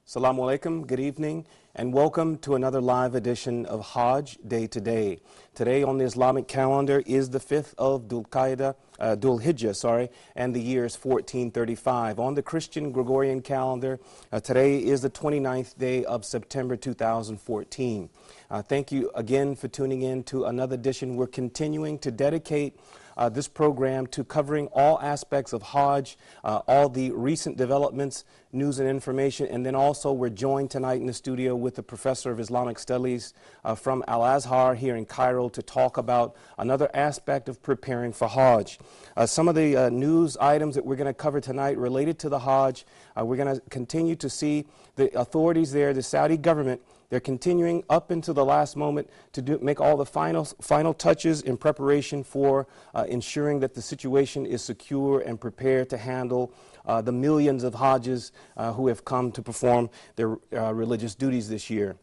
Assalamu alaikum, good evening, and welcome to another live edition of Hajj Day to Day. Today on the Islamic calendar is the 5th of Dhul Hijjah, and the year is 1435. On the Christian Gregorian calendar, today is the 29th day of September 2014. Thank you again for tuning in to another edition. We're continuing to dedicate this program to covering all aspects of Hajj, all the recent developments, news and information, and then also we're joined tonight in the studio with the professor of Islamic Studies from Al-Azhar here in Cairo to talk about another aspect of preparing for Hajj. Some of the news items that we're going to cover tonight related to the Hajj, we're going to continue to see the authorities there, the Saudi government, they're continuing up until the last moment to make all the final touches in preparation for ensuring that the situation is secure and prepared to handle the millions of Hajjis who have come to perform their religious duties this year.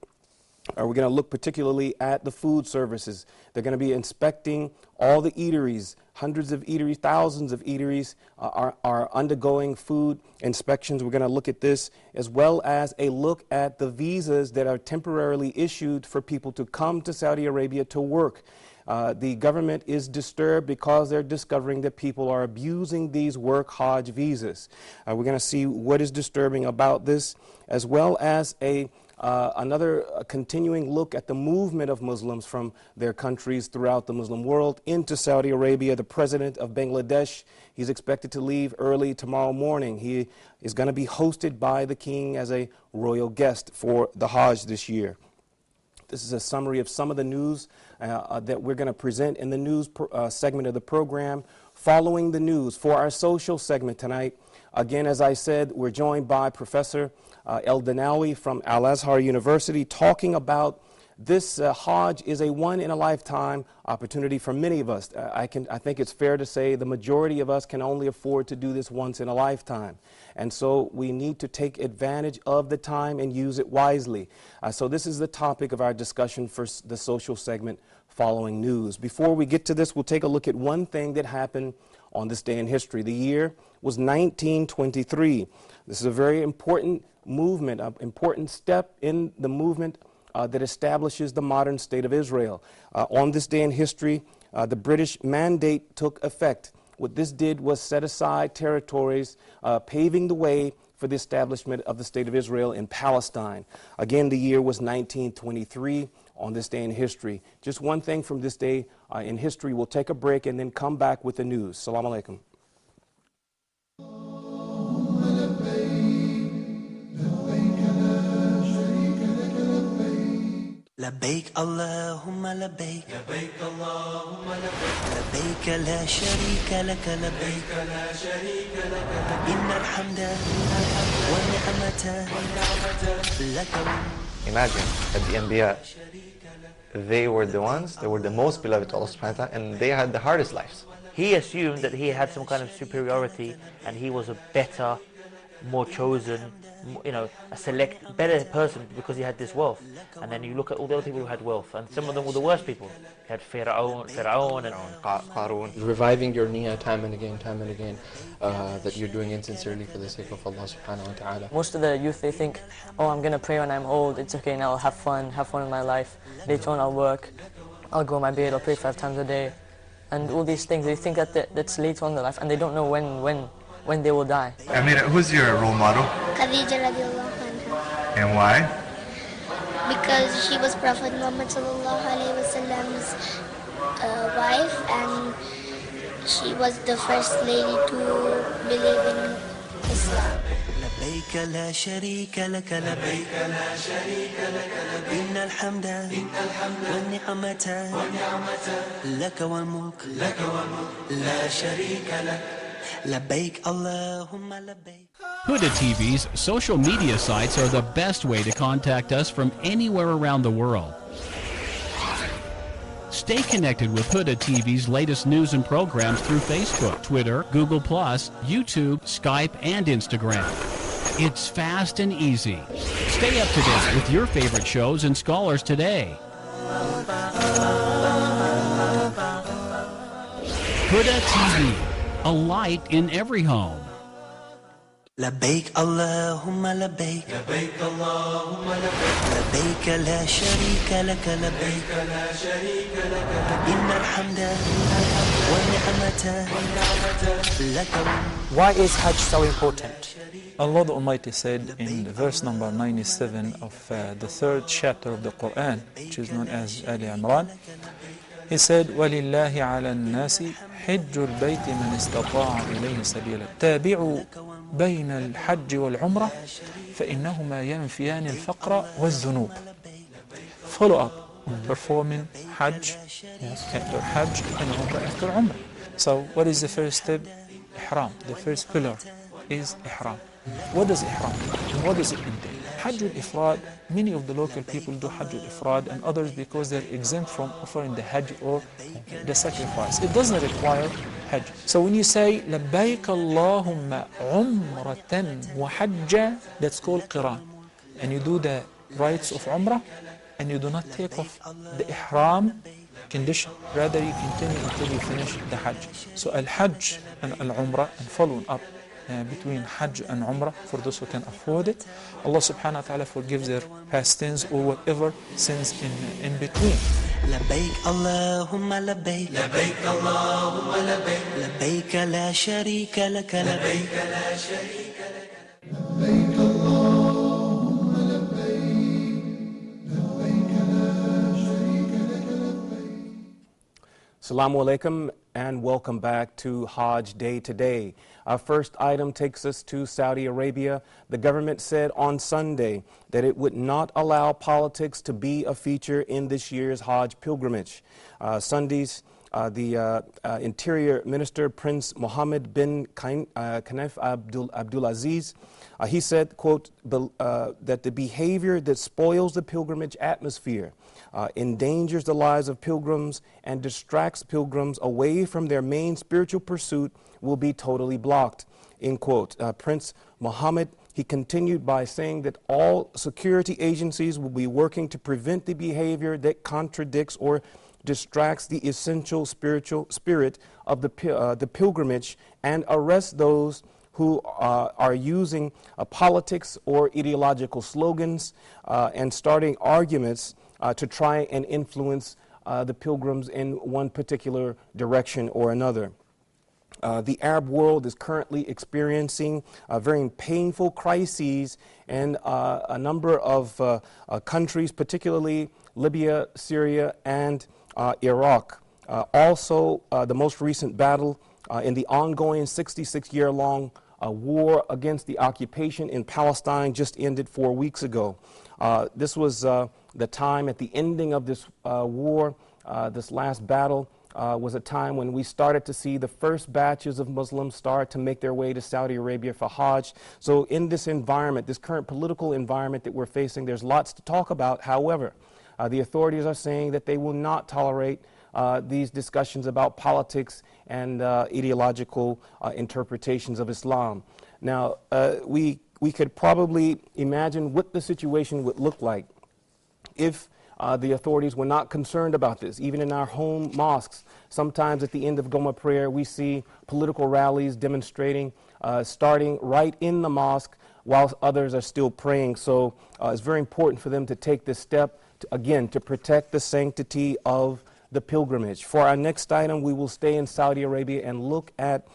We're going to look particularly at the food services. They're going to be inspecting all the eateries. Hundreds of eateries, thousands of eateries are undergoing food inspections. We're going to look at this, as well as a look at the visas that are temporarily issued for people to come to Saudi Arabia to work. The government is disturbed because they're discovering that people are abusing these work Hajj visas. We're going to see what is disturbing about this, as well as another continuing look at the movement of Muslims from their countries throughout the Muslim world into Saudi Arabia. The president of Bangladesh, he's expected to leave early tomorrow morning. He is going to be hosted by the king as a royal guest for the Hajj this year. This is a summary of some of the news that we're going to present in the news segment of the program. Following the news, for our social segment tonight, again, as I said, we're joined by Professor El Danawi from Al-Azhar University talking about this Hajj is a one-in-a-lifetime opportunity for many of us. I think it's fair to say the majority of us can only afford to do this once in a lifetime. And so we need to take advantage of the time and use it wisely. So this is the topic of our discussion for the social segment following news. Before we get to this, we'll take a look at one thing that happened on this day in history. The year was 1923. This is a very important movement, an important step in the movement that establishes the modern state of Israel. On this day in history, the British mandate took effect. What this did was set aside territories, paving the way for the establishment of the state of Israel in Palestine. Again, the year was 1923 on this day in history. Just one thing from this day in history. We'll take a break and then come back with the news. Assalamu alaikum. لبيك اللهم لبيك لبيك اللهم لبيك لبيك لا شريك لك لبيك لا شريك لك إن الحمد والنعمة لك. Imagine that the Anbiya, they were the ones that were the most beloved to Allah subhanahu wa ta'ala, and they had the hardest lives. He assumed that he had some kind of superiority and he was a better, more chosen, a better person because he had this wealth. And then you look at all the other people who had wealth, and some of them were the worst people. You had Fir'aun and Qarun. Reviving your niyyah time and again, that you're doing insincerely for the sake of Allah subhanahu wa ta'ala. Most of the youth, they think, oh, I'm going to pray when I'm old, it's okay, now I'll have fun in my life. Later on I'll work, I'll go on my bed, I'll pray 5 times a day. And all these things, they think that's later on in their life, and they don't know when they will die. Amira, who's your role model? Khadija radiallahu anha. And why? Because she was Prophet Muhammad sallallahu alaihi wasallam's wife, and she was the first lady to believe in Islam. لبيك لا شريك لك لبيك لا شريك لك إن الحمد والنعمة لك والملك لا شريك لك لبيك اللهم لبيك. Huda TV's social media sites are the best way to contact us from anywhere around the world. Stay connected with Huda TV's latest news and programs through Facebook, Twitter, Google+, YouTube, Skype, and Instagram. It's fast and easy. Stay up to date with your favorite shows and scholars today. Huda TV, a light in every home. لبيك اللهم لبيك لبيك اللهم لبيك لبيك لا شريك لك لبيك لا شريك لك إن الحمد والنعمة لك. Why is Hajj so important? Allah the Almighty said in the verse number 97 of the third chapter of the Quran, which is known as Ali Imran, He said, وَلِلَّهِ عَلَى النَّاسِ حِجُّ الْبَيْتِ مَنِ اسْتَطَاعَ إِلَيْهِ سَبِيلًا تابعوا بين الحج والعمرة فإنهما ينفيان الفقر والذنوب. Follow up performing Hajj, yes, after Hajj and Umrah after Umrah. So what is the first step? Ihram. The first pillar is Ihram. What does Ihram mean? What does it entail? Hajj al-Ifrad, many of the local people do Hajj al-Ifrad and others because they're exempt from offering the Hajj or the sacrifice. It doesn't require Hajj. So when you say لبيك اللهم عمرة وحجة, that's called Qiran. And you do the rites of Umrah and you do not take off the Ihram condition. Rather you continue until you finish the Hajj. So Al-Hajj and Al-Umrah and following up between Hajj and Umrah for those who can afford it. Allah subhanahu wa ta'ala forgives their past sins or whatever sins in between. لبيك اللهم لبيك لبيك اللهم لبيك لبيك لا شريك لك لبيك لا شريك لك لبيك اللهم لبيك لبيك لا شريك لك لبيك. Assalamu alaikum and welcome back to Hajj Day Today. Our first item takes us to Saudi Arabia. The government said on Sunday that it would not allow politics to be a feature in this year's Hajj pilgrimage. Sunday's the Interior Minister, Prince Mohammed bin Khanif Abdulaziz, he said, quote, that the behavior that spoils the pilgrimage atmosphere, endangers the lives of pilgrims, and distracts pilgrims away from their main spiritual pursuit will be totally blocked, end quote. Prince Mohammed, he continued by saying that all security agencies will be working to prevent the behavior that contradicts or distracts the essential spiritual spirit of the pilgrimage and arrest those who are using politics or ideological slogans and starting arguments to try and influence the pilgrims in one particular direction or another. The Arab world is currently experiencing very painful crises in a number of countries, particularly Libya, Syria, and Iraq. Also, the most recent battle in the ongoing 66-year-long war against the occupation in Palestine just ended 4 weeks ago. This was the time at the ending of this war, this last battle, was a time when we started to see the first batches of Muslims start to make their way to Saudi Arabia for Hajj. So in this environment, this current political environment that we're facing, there's lots to talk about. However, the authorities are saying that they will not tolerate these discussions about politics and ideological interpretations of Islam. Now, we could probably imagine what the situation would look like if the authorities were not concerned about this. Even in our home mosques, sometimes at the end of Goma prayer, we see political rallies demonstrating, starting right in the mosque while others are still praying. So it's very important for them to take this step, again, to protect the sanctity of the pilgrimage. For our next item, we will stay in Saudi Arabia and look at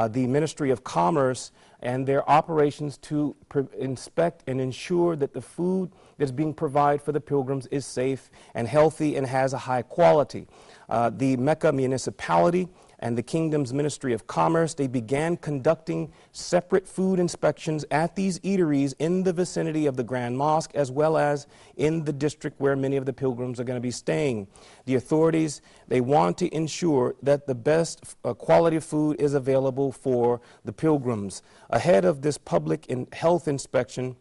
the Ministry of Commerce and their operations to inspect and ensure that the food that's being provided for the pilgrims is safe and healthy and has a high quality. The Mecca municipality and the Kingdom's Ministry of Commerce, they began conducting separate food inspections at these eateries in the vicinity of the Grand Mosque, as well as in the district where many of the pilgrims are going to be staying. The authorities, they want to ensure that the best quality of food is available for the pilgrims. Ahead of this public and health inspection,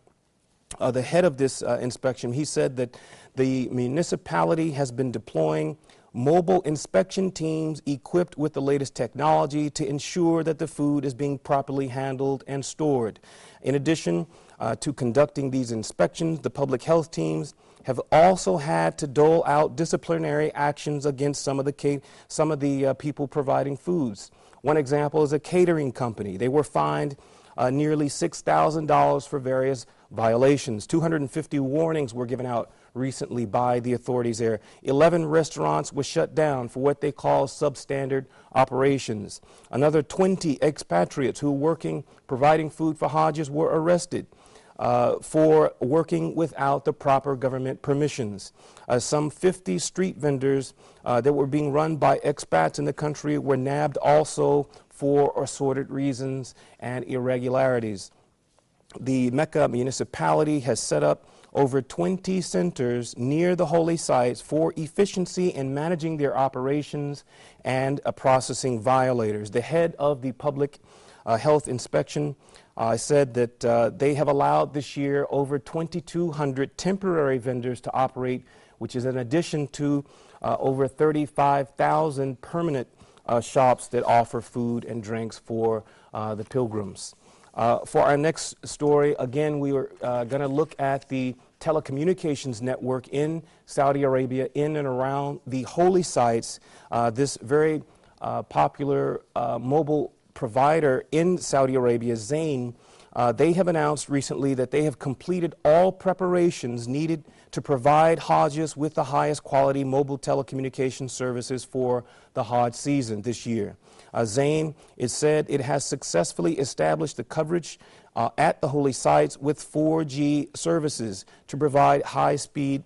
the head of this inspection, he said that the municipality has been deploying mobile inspection teams equipped with the latest technology to ensure that the food is being properly handled and stored. In addition to conducting these inspections, the public health teams have also had to dole out disciplinary actions against some of the people providing foods. One example is a catering company. They were fined nearly $6,000 for various violations. 250 warnings were given out recently by the authorities there. 11 restaurants were shut down for what they call substandard operations. Another 20 expatriates who were providing food for Hajjs were arrested for working without the proper government permissions. Some 50 street vendors that were being run by expats in the country were nabbed also for assorted reasons and irregularities. The Mecca municipality has set up over 20 centers near the holy sites for efficiency in managing their operations and processing violators. The head of the public health inspection said that they have allowed this year over 2,200 temporary vendors to operate, which is in addition to over 35,000 permanent shops that offer food and drinks for the pilgrims. For our next story, again, we were going to look at the telecommunications network in Saudi Arabia, in and around the holy sites. This very popular mobile provider in Saudi Arabia, Zain, they have announced recently that they have completed all preparations needed to provide Hajjs with the highest quality mobile telecommunication services for the Hajj season this year. Zain, it said it has successfully established the coverage at the holy sites with 4G services to provide high-speed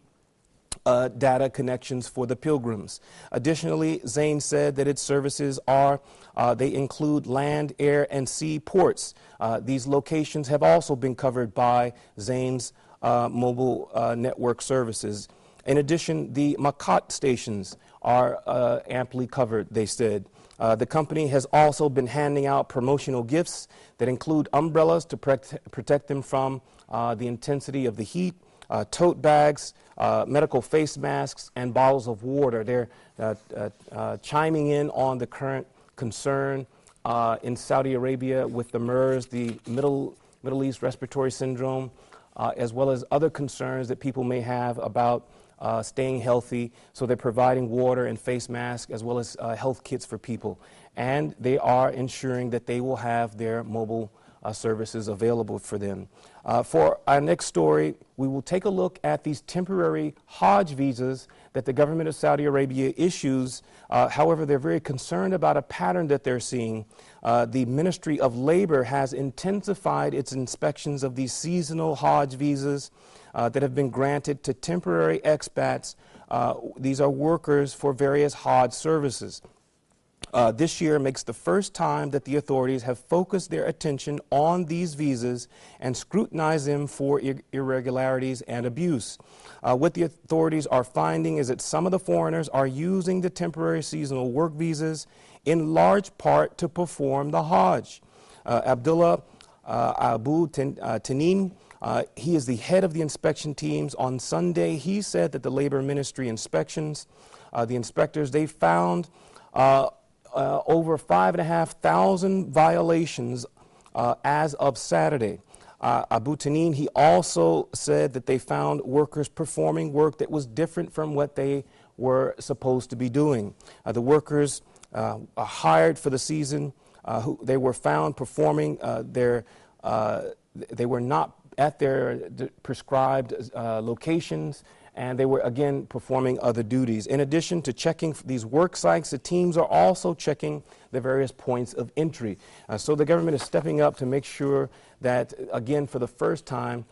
data connections for the pilgrims. Additionally, Zain said that its services they include land, air, and sea ports. These locations have also been covered by Zain's mobile network services. In addition, the Makat stations are amply covered, they said. The company has also been handing out promotional gifts that include umbrellas to protect them from the intensity of the heat, tote bags, medical face masks, and bottles of water. They're chiming in on the current concern in Saudi Arabia with the MERS, the Middle East Respiratory Syndrome, as well as other concerns that people may have about staying healthy. So they're providing water and face masks as well as health kits for people. And they are ensuring that they will have their mobile services available for them. For our next story, we will take a look at these temporary Hajj visas that the government of Saudi Arabia issues. However, they're very concerned about a pattern that they're seeing. The Ministry of Labor has intensified its inspections of these seasonal Hajj visas that have been granted to temporary expats. These are workers for various Hajj services. This year makes the first time that the authorities have focused their attention on these visas and scrutinized them for irregularities and abuse. What the authorities are finding is that some of the foreigners are using the temporary seasonal work visas in large part to perform the Hajj. Abdullah Abu Tanin, he is the head of the inspection teams. On Sunday, he said that the Labor Ministry inspections, the inspectors, they found over 5,500 violations as of Saturday. Abu Tanin, he also said that they found workers performing work that was different from what they were supposed to be doing. The workers are hired for the season. They were found performing they were not at their prescribed locations, and they were again performing other duties. In addition to checking these work sites, the teams are also checking the various points of entry. So the government is stepping up to make sure that, again, for the first time,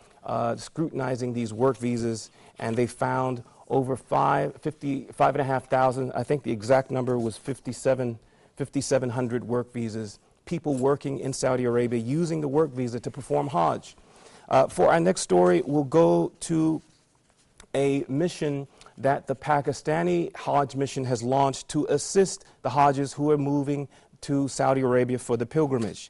scrutinizing these work visas, and they found over 5,500, I think the exact number was 5,700 work visas, people working in Saudi Arabia using the work visa to perform Hajj. For our next story, we'll go to a mission that the Pakistani Hajj mission has launched to assist the Hajjs who are moving to Saudi Arabia for the pilgrimage.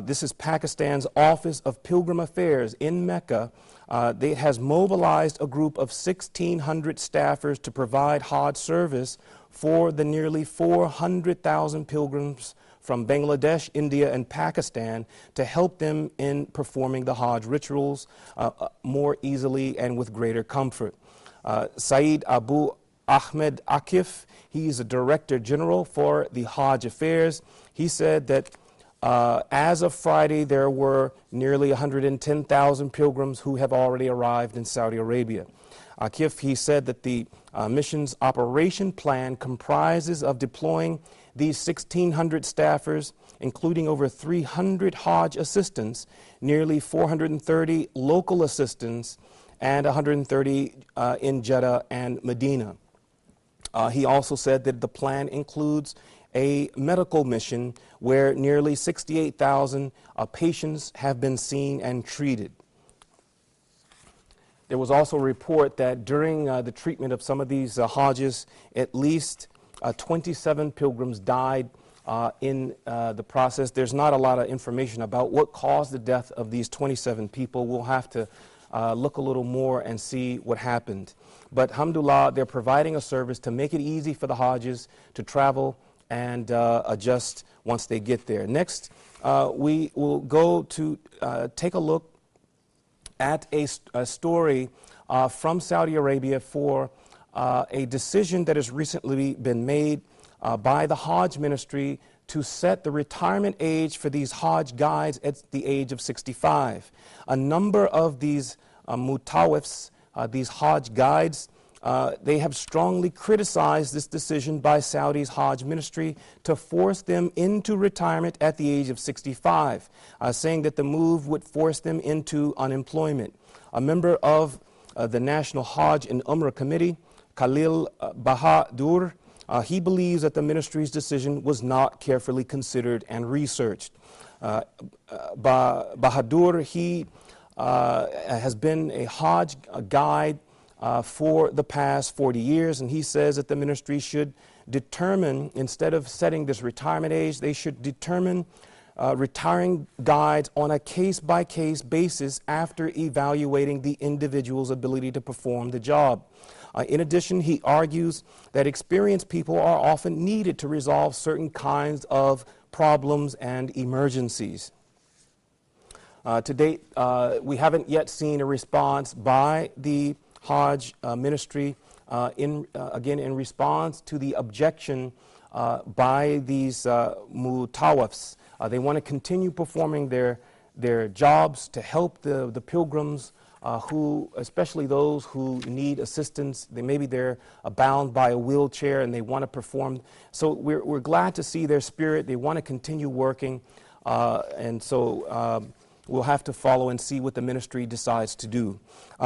This is Pakistan's Office of Pilgrim Affairs in Mecca. It has mobilized a group of 1,600 staffers to provide Hajj service for the nearly 400,000 pilgrims from Bangladesh, India, and Pakistan to help them in performing the Hajj rituals more easily and with greater comfort. Saeed Abu Ahmed Akif, he is a Director General for the Hajj Affairs. He said that As of Friday, there were nearly 110,000 pilgrims who have already arrived in Saudi Arabia. Akif, he said that the mission's operation plan comprises of deploying these 1,600 staffers, including over 300 Hajj assistants, nearly 430 local assistants, and 130 in Jeddah and Medina. He also said that the plan includes a medical mission where nearly 68,000 patients have been seen and treated. There was also a report that during the treatment of some of these Hajjs, at least 27 pilgrims died in the process. There's not a lot of information about what caused the death of these 27 people. We'll have to look a little more and see what happened. But alhamdulillah, they're providing a service to make it easy for the Hajjs to travel and adjust once they get there. Next, we will go to take a look at a story from Saudi Arabia for a decision that has recently been made by the Hajj ministry to set the retirement age for these Hajj guides at the age of 65. A number of these mutawifs, these Hajj guides, they have strongly criticized this decision by Saudi's Hajj ministry to force them into retirement at the age of 65, saying that the move would force them into unemployment. A member of the National Hajj and Umrah Committee, Khalil Bahadur, he believes that the ministry's decision was not carefully considered and researched. Bahadur, he has been a Hajj guide for the past 40 years, and he says that the ministry should determine, instead of setting this retirement age, they should determine retiring guides on a case-by-case basis after evaluating the individual's ability to perform the job. In addition, he argues that experienced people are often needed to resolve certain kinds of problems and emergencies. To date, we haven't yet seen a response by the Hajj ministry again in response to the objection by these mutawafs. They want to continue performing their jobs to help the pilgrims who, especially those who need assistance. Maybe they're bound by a wheelchair and they want to perform. So we're glad to see their spirit. They want to continue working, and so we'll have to follow and see what the ministry decides to do.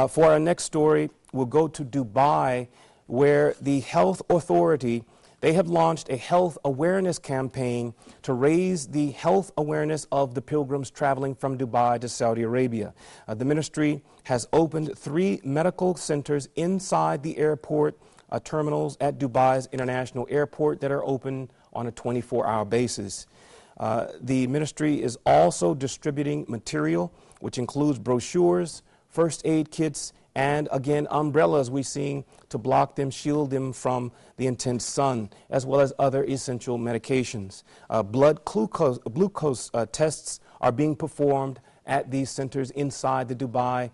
For our next story, we'll go to Dubai, where the health authority, they have launched a health awareness campaign to raise the health awareness of the pilgrims traveling from Dubai to Saudi Arabia. The ministry has opened 3 medical centers inside the airport terminals at Dubai's International Airport that are open on a 24-hour basis. The ministry is also distributing material, which includes brochures, first aid kits, and again, umbrellas we're seeing to block them, shield them from the intense sun, as well as other essential medications. Blood glucose tests are being performed at these centers inside the Dubai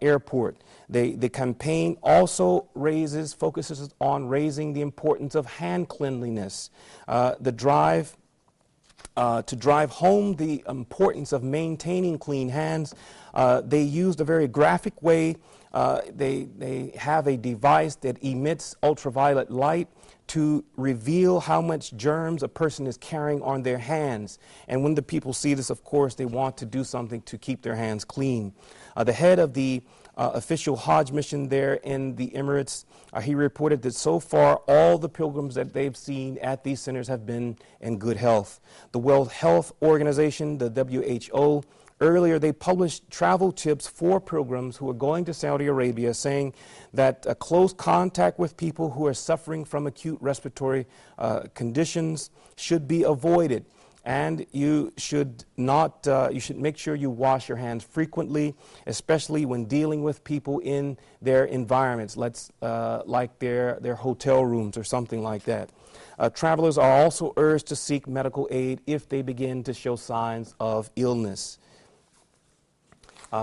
airport. The campaign also focuses on raising the importance of hand cleanliness. To drive home the importance of maintaining clean hands, they used a very graphic way. They have a device that emits ultraviolet light to reveal how much germs a person is carrying on their hands. And when the people see this, of course, they want to do something to keep their hands clean. The head of the official Hajj mission there in the Emirates, he reported that so far all the pilgrims that they've seen at these centers have been in good health. The World Health Organization, the WHO, earlier they published travel tips for pilgrims who are going to Saudi Arabia, saying that close contact with people who are suffering from acute respiratory conditions should be avoided. And you should make sure you wash your hands frequently, especially when dealing with people in their environments, like their hotel rooms or something like that. Travelers are also urged to seek medical aid if they begin to show signs of illness.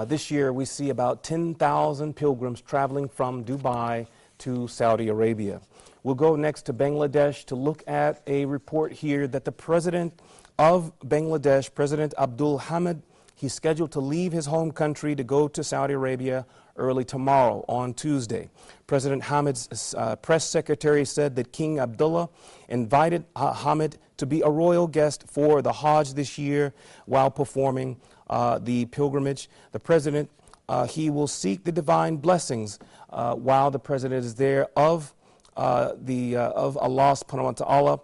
This year we see about 10,000 pilgrims traveling from Dubai to Saudi Arabia. We'll go next to Bangladesh to look at a report here that the president of Bangladesh, President Abdul Hamid, he's scheduled to leave his home country to go to Saudi Arabia early tomorrow on Tuesday. President Hamid's press secretary said that King Abdullah invited Hamid to be a royal guest for the Hajj this year while performing the pilgrimage. The president, he will seek the divine blessings while the president is there of Allah subhanahu wa ta'ala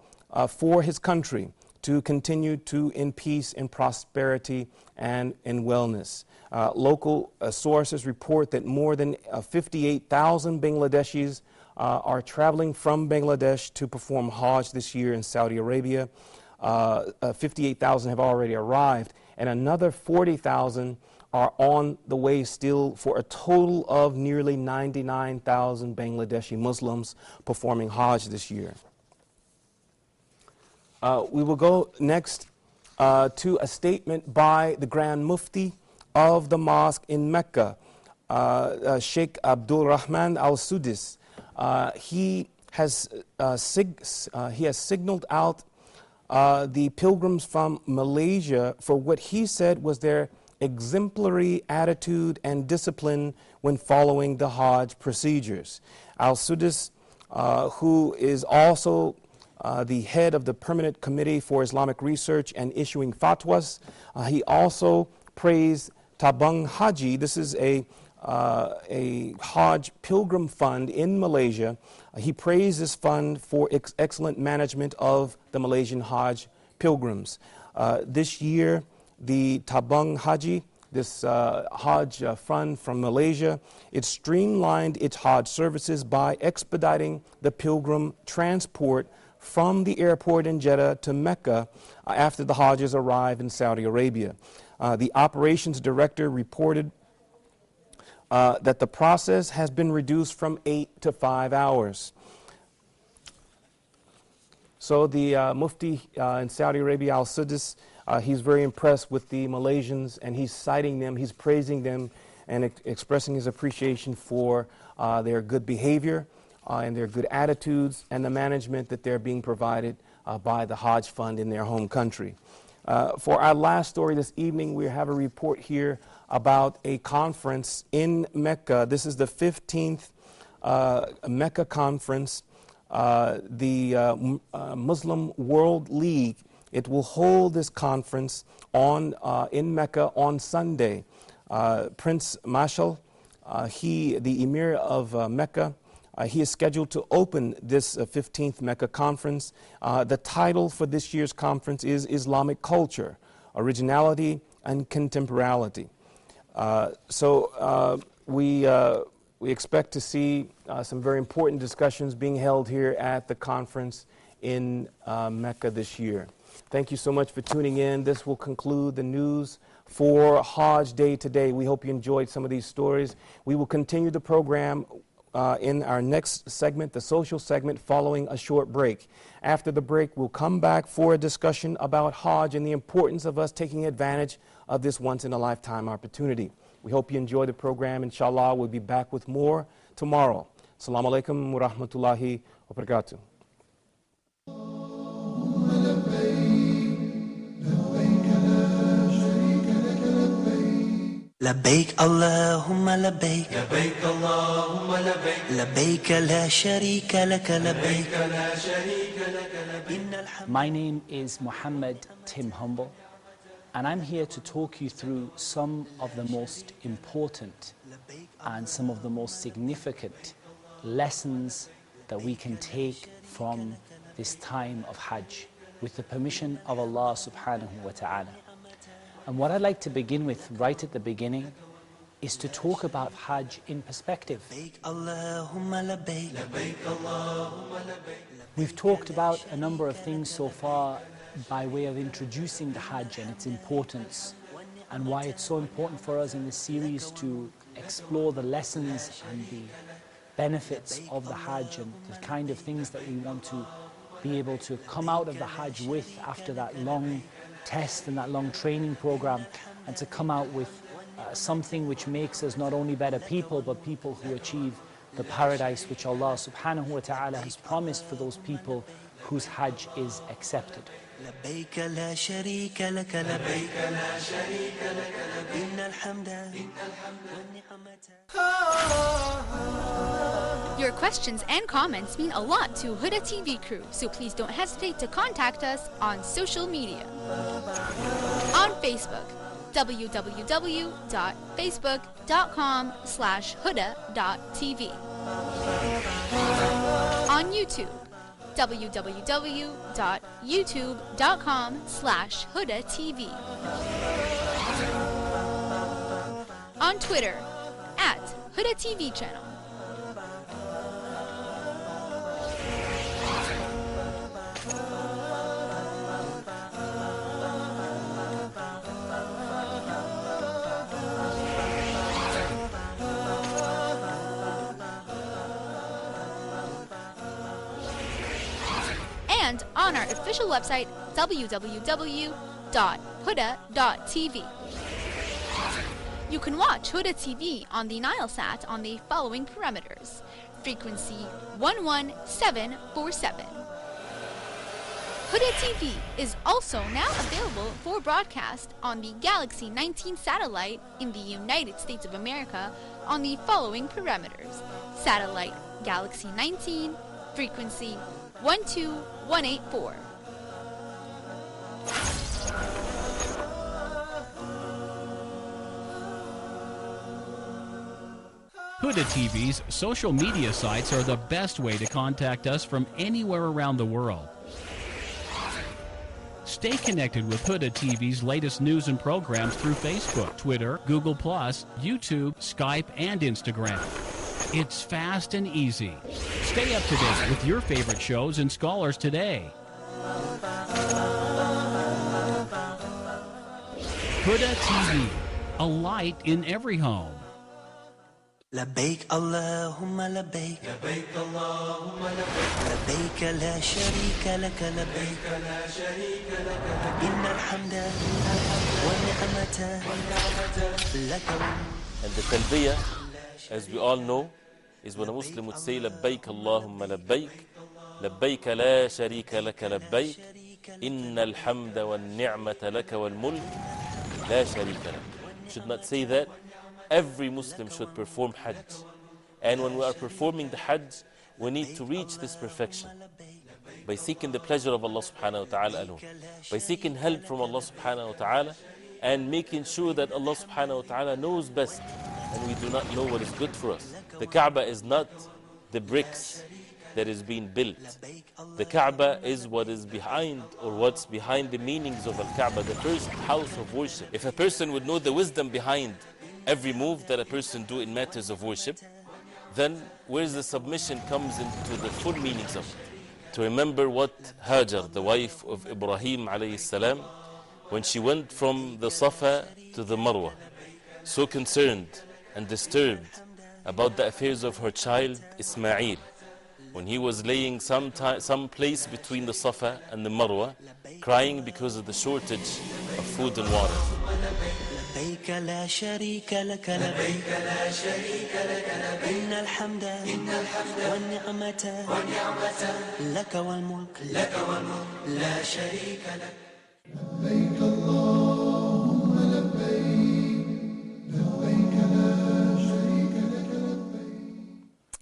for his country to continue to in peace, in prosperity, and in wellness. Local sources report that more than 58,000 Bangladeshis are traveling from Bangladesh to perform Hajj this year in Saudi Arabia. 58,000 have already arrived, and another 40,000 are on the way still, for a total of nearly 99,000 Bangladeshi Muslims performing Hajj this year. We will go next to a statement by the Grand Mufti of the mosque in Mecca, Sheikh Abdul Rahman al-Sudis. He has signaled out the pilgrims from Malaysia for what he said was their exemplary attitude and discipline when following the Hajj procedures. Al-Sudis, who is also the head of the Permanent Committee for Islamic Research and issuing fatwas, he also praised Tabung Haji. This is a Hajj pilgrim fund in Malaysia. He praised this fund for excellent management of the Malaysian Hajj pilgrims. This year, the Tabung Haji, this Hajj fund from Malaysia, it streamlined its Hajj services by expediting the pilgrim transport from the airport in Jeddah to Mecca after the Hajjis arrive in Saudi Arabia. The operations director reported that the process has been reduced from 8 to 5 hours. So the Mufti in Saudi Arabia, Al-Sudis, he's very impressed with the Malaysians, and he's citing them, he's praising them, and expressing his appreciation for their good behavior and their good attitudes and the management that they're being provided by the Hajj Fund in their home country. For our last story this evening, we have a report here about a conference in Mecca. This is the 15th Mecca conference. The Muslim World League, it will hold this conference in Mecca on Sunday. Prince Mashal, the Emir of Mecca, he is scheduled to open this 15th Mecca conference. The title for this year's conference is Islamic Culture, Originality and Contemporality. We expect to see some very important discussions being held here at the conference in Mecca this year. Thank you so much for tuning in. This will conclude the news for Hajj Day today. We hope you enjoyed some of these stories. We will continue the program in our next segment, the social segment, following a short break. After the break, we'll come back for a discussion about Hajj and the importance of us taking advantage of this once-in-a-lifetime opportunity. We hope you enjoy the program. Inshallah, we'll be back with more tomorrow. Assalamu alaikum wa rahmatullahi wa barakatuh. لبيك اللهم لبيك لبيك اللهم لبيك لبيك لا شريك لك لبيك لا شريك لك. My name is Muhammad Tim Humble, and I'm here to talk you through some of the most important and some of the most significant lessons that we can take from this time of Hajj with the permission of Allah subhanahu wa ta'ala. And what I'd like to begin with right at the beginning is to talk about Hajj in perspective. We've talked about a number of things so far by way of introducing the Hajj and its importance, and why it's so important for us in this series to explore the lessons and the benefits of the Hajj and the kind of things that we want to be able to come out of the Hajj with after that long test and that long training program, and to come out with something which makes us not only better people, but people who achieve the paradise which Allah subhanahu wa ta'ala has promised for those people whose Hajj is accepted. لبيك لا شريك لك لبيك لا شريك لك إن الحمد والنعمة. Your questions and comments mean a lot to Huda TV crew, so please don't hesitate to contact us on social media. On Facebook, www.facebook.com/huda.tv. On YouTube, www.youtube.com/hudatv. On Twitter, @HudaTV channel. And on our official website, www.huda.tv. You can watch Huda TV on the Nilesat on the following parameters. Frequency 11747. Huda TV is also now available for broadcast on the Galaxy 19 satellite in the United States of America on the following parameters. Satellite Galaxy 19, frequency 12184. Huda TV's social media sites are the best way to contact us from anywhere around the world. Stay connected with Huda TV's latest news and programs through Facebook, Twitter, Google+, YouTube, Skype, and Instagram. It's fast and easy. Stay up to date with your favorite shows and scholars today. Huda TV, a light in every home. لبيك اللهم لبيك لبيك اللهم لبيك لبيك لا شريك لك لبيك لا شريك لك إن الحمد والنعمة لك. And the talbiyah, as we all know, is when a Muslim would say لبيك اللهم لبيك لبيك لا شريك لك لبيك إن الحمد والنعمة لك والملك لا شريك لك. Should not say that. Every Muslim should perform Hajj. And when we are performing the Hajj, we need to reach this perfection by seeking the pleasure of Allah subhanahu wa ta'ala alone, by seeking help from Allah subhanahu wa ta'ala, and making sure that Allah subhanahu wa ta'ala knows best and we do not know what is good for us. The Kaaba is not the bricks that is being built. The Kaaba is what is behind, or what's behind the meanings of Al-Kaaba, the first house of worship. If a person would know the wisdom behind every move that a person do in matters of worship, then where's the submission comes into the full meanings of it. To remember what Hajar, the wife of Ibrahim alayhi salam, when she went from the Safa to the Marwa, so concerned and disturbed about the affairs of her child Ismail, when he was laying some place between the Safa and the Marwa, crying because of the shortage of food and water. لبيك لا شريك لك لبيك لا شريك لك إن الحمد والنعمة لك والملك لا شريك لك. لبيك اللهم لبيك لبيك لا شريك لك لبيك.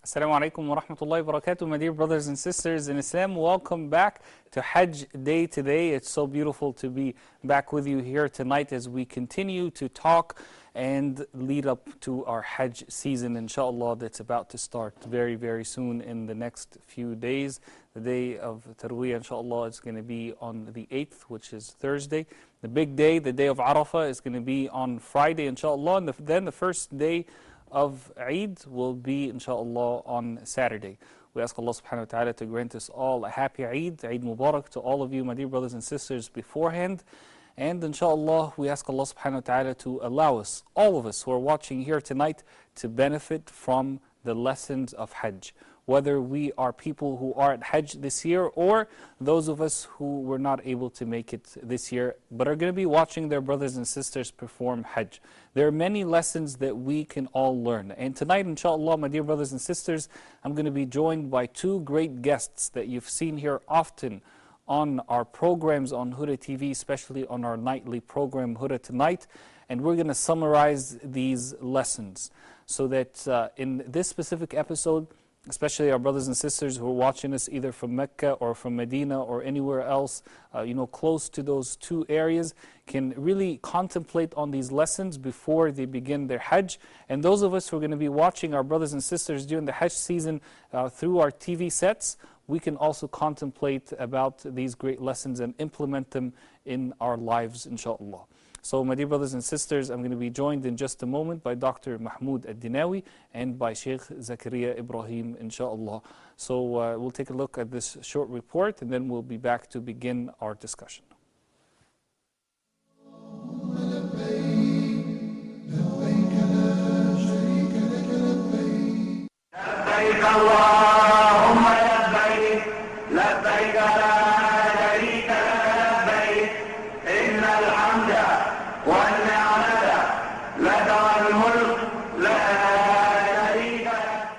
Assalamu alaikum wa rahmatullahi wa barakatuh, my dear brothers and sisters in Islam. Welcome back to Hajj Day today. It's so beautiful to be back with you here tonight as we continue to talk and lead up to our Hajj season, inshallah, that's about to start very, very soon in the next few days. The day of Tarwiyah, inshallah, is going to be on the 8th, which is Thursday. The big day, the day of Arafah, is going to be on Friday, inshallah, and then the first day of Eid will be, inshaAllah, on Saturday. We ask Allah subhanahu wa ta'ala to grant us all a happy Eid, Eid Mubarak to all of you, my dear brothers and sisters, beforehand. And inshaAllah, we ask Allah subhanahu wa ta'ala to allow us, all of us who are watching here tonight, to benefit from the lessons of Hajj. Whether we are people who are at Hajj this year, or those of us who were not able to make it this year, but are going to be watching their brothers and sisters perform Hajj. There are many lessons that we can all learn. And tonight, inshallah, my dear brothers and sisters, I'm going to be joined by two great guests that you've seen here often on our programs on Huda TV, especially on our nightly program Huda Tonight, and we're going to summarize these lessons so that in this specific episode, especially our brothers and sisters who are watching us either from Mecca or from Medina or anywhere else, close to those two areas, can really contemplate on these lessons before they begin their Hajj. And those of us who are going to be watching our brothers and sisters during the Hajj season through our TV sets, we can also contemplate about these great lessons and implement them in our lives, inshallah. So, my dear brothers and sisters, I'm going to be joined in just a moment by Dr. Mahmoud Ad-Dinawi and by Sheikh Zakaria Ibrahim, inshallah. So, we'll take a look at this short report and then we'll be back to begin our discussion.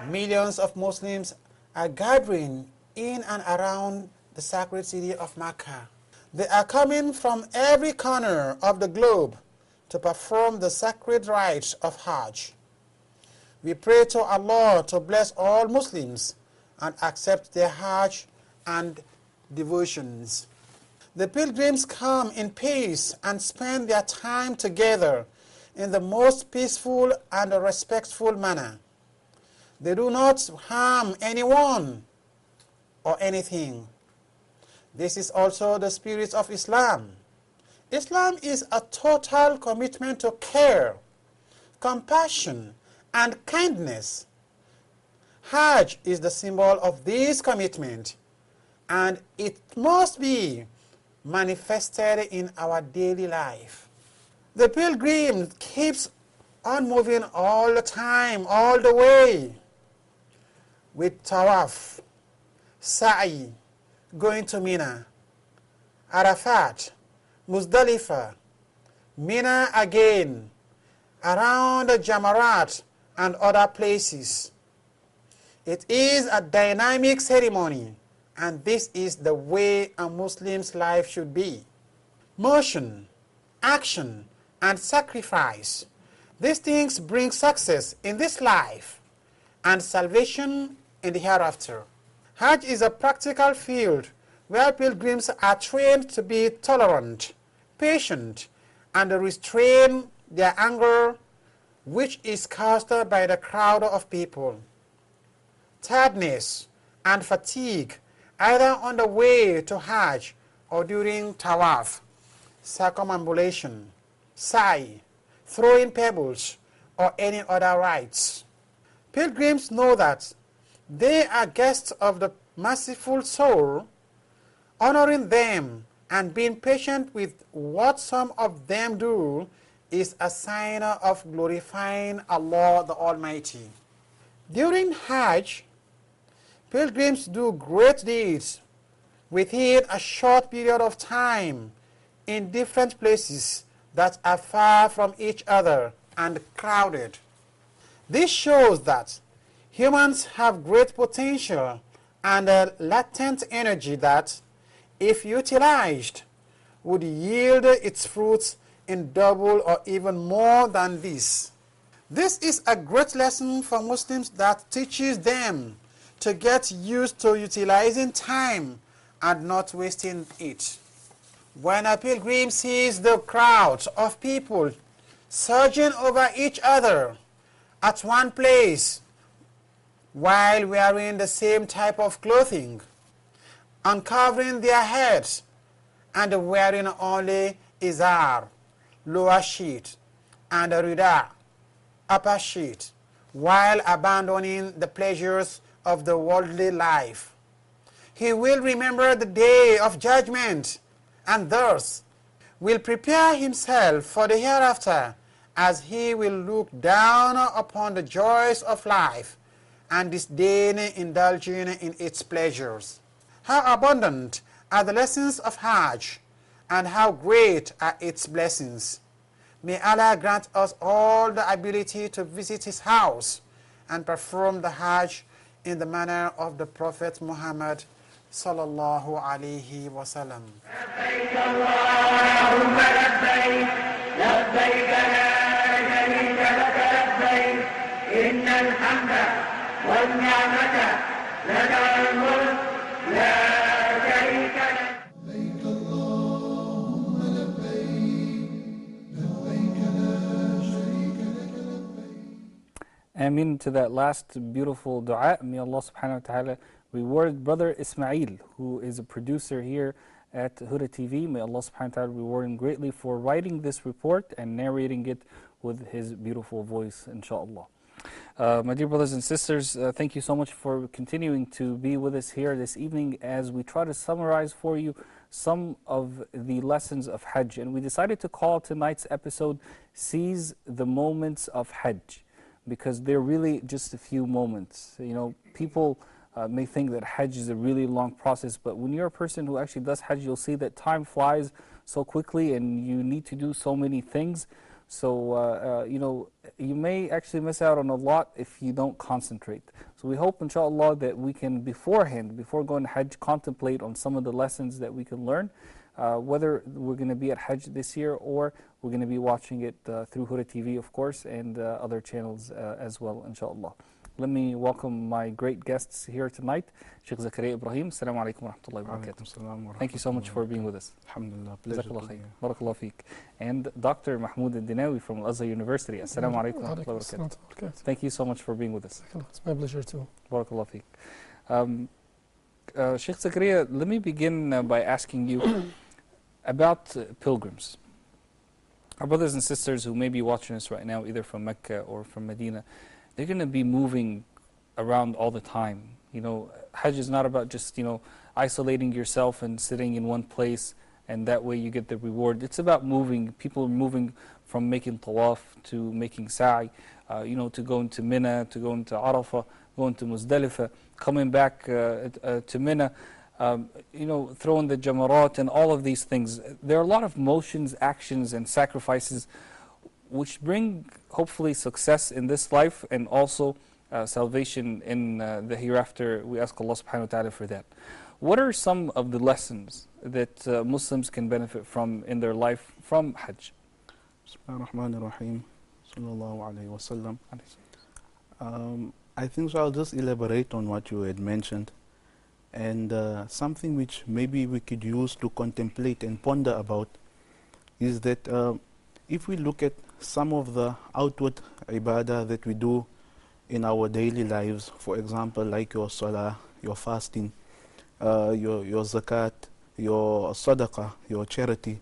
Millions of Muslims are gathering in and around the sacred city of Mecca. They are coming from every corner of the globe to perform the sacred rites of Hajj. We pray to Allah to bless all Muslims and accept their Hajj and devotions. The pilgrims come in peace and spend their time together in the most peaceful and respectful manner. They do not harm anyone or anything. This is also the spirit of Islam. Islam is a total commitment to care, compassion, and kindness. Hajj is the symbol of this commitment, and it must be manifested in our daily life. The pilgrim keeps on moving all the time, all the way, with tawaf, sa'i, going to Mina, Arafat, Muzdalifah, Mina again, around the Jamarat and other places. It is a dynamic ceremony, and this is the way a Muslim's life should be. Motion, action, and sacrifice. These things bring success in this life and salvation in the hereafter. Hajj is a practical field where pilgrims are trained to be tolerant, patient, and restrain their anger, which is caused by the crowd of people. Tiredness and fatigue, either on the way to Hajj or during tawaf, circumambulation, sa'i, throwing pebbles, or any other rites. Pilgrims know that they are guests of the merciful soul. Honoring them and being patient with what some of them do is a sign of glorifying Allah the Almighty. During Hajj, pilgrims do great deeds within a short period of time in different places that are far from each other and crowded. This shows that humans have great potential and a latent energy that, if utilized, would yield its fruits in double or even more than this. This is a great lesson for Muslims that teaches them to get used to utilizing time and not wasting it. When a pilgrim sees the crowd of people surging over each other at one place while wearing the same type of clothing, uncovering their heads and wearing only izar, lower sheet, and rida, upper sheet, while abandoning the pleasures of the worldly life, he will remember the day of judgment and thus will prepare himself for the hereafter, as he will look down upon the joys of life and disdain indulging in its pleasures. How abundant are the lessons of Hajj, and how great are its blessings. May Allah grant us all the ability to visit His house and perform the Hajj in the manner of the Prophet Muhammad sallallahu alayhi wa sallam. لبيك اللهم لبيك لبيك لا شريك لك لبيك إن الحمد والنعمة لك والملك لا شريك لك. لبيك اللهم لبيك لبيك لا شريك لك لبيك. Amin to that last beautiful dua. May Allah subhanahu wa ta'ala reward Brother Ismail, who is a producer here at Huda TV. May Allah subhanahu wa ta'ala reward him greatly for writing this report and narrating it with his beautiful voice, inshallah. My dear brothers and sisters, thank you so much for continuing to be with us here this evening as we try to summarize for you some of the lessons of Hajj. And we decided to call tonight's episode Seize the Moments of Hajj, because they're really just a few moments. You know, people may think that Hajj is a really long process, but when you're a person who actually does Hajj, you'll see that time flies so quickly and you need to do so many things. So, you know, you may actually miss out on a lot if you don't concentrate. So we hope, inshallah, that we can beforehand, before going to Hajj, contemplate on some of the lessons that we can learn, whether we're going to be at Hajj this year or we're going to be watching it through Huda TV, of course, and other channels as well, inshallah. Let me welcome my great guests here tonight. Sheikh Zakaria Ibrahim, Assalamu alaikum wa rahmatullahi wa barakatuh. Thank you so much for being with us. Alhamdulillah, pleasure. Barakallah feek. And Dr. Mahmoud Al-Dinawi from Al-Azhar University. Assalamu alaikum wa rahmatullahi wa barakatuh. Thank you so much for being with us. It's my pleasure too. Barakallah feek. Sheikh Zakaria, let me begin by asking you about pilgrims. Our brothers and sisters who may be watching us right now, either from Mecca or from Medina, they're going to be moving around all the time. You know, Hajj is not about just, you know, isolating yourself and sitting in one place and that way you get the reward. It's about moving. People are moving from making tawaf to making sa'i, you know, to going to Mina, to going to Arafah, going to Muzdalifah, coming back to Mina, you know, throwing the jamarat and all of these things. There are a lot of motions, actions and sacrifices which bring hopefully success in this life and also salvation in the hereafter. We ask Allah subhanahu wa ta'ala for that. What are some of the lessons that Muslims can benefit from in their life from Hajj? Bismillahir Rahmanir Rahim. Sallallahu alayhi wa sallam. I think so I'll just elaborate on what you had mentioned, and something which maybe we could use to contemplate and ponder about is that if we look at some of the outward ibadah that we do in our daily lives, for example, like your salah, your fasting, your zakat, your sadaqah, your charity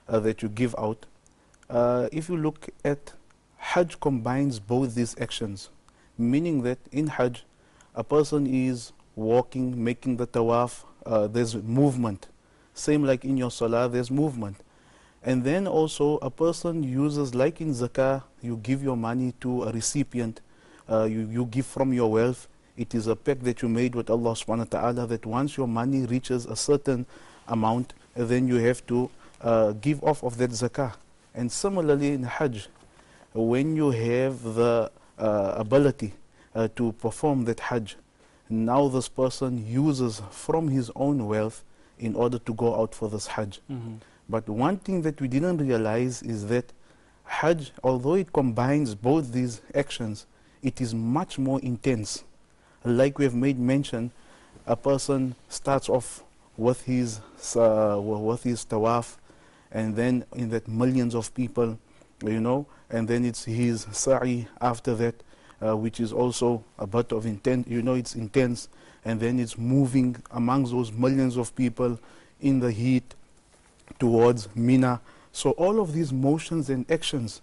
that you give out, if you look at Hajj combines both these actions, meaning that in Hajj a person is walking, making the tawaf, there's movement. Same like in your salah, there's movement. And then also a person uses, like in zakah, you give your money to a recipient, you give from your wealth. It is a pact that you made with Allah subhanahu wa ta'ala that once your money reaches a certain amount, then you have to give off of that zakah. And similarly in Hajj, when you have the ability to perform that Hajj, now this person uses from his own wealth in order to go out for this Hajj. But one thing that we didn't realize is that Hajj, although it combines both these actions, it is much more intense. Like we have made mention, a person starts off with his tawaf, and then in that millions of people, you know, and then it's his sa'i after that, which is also a bit of intense, you know, it's intense, and then it's moving amongst those millions of people in the heat towards Mina. So all of these motions and actions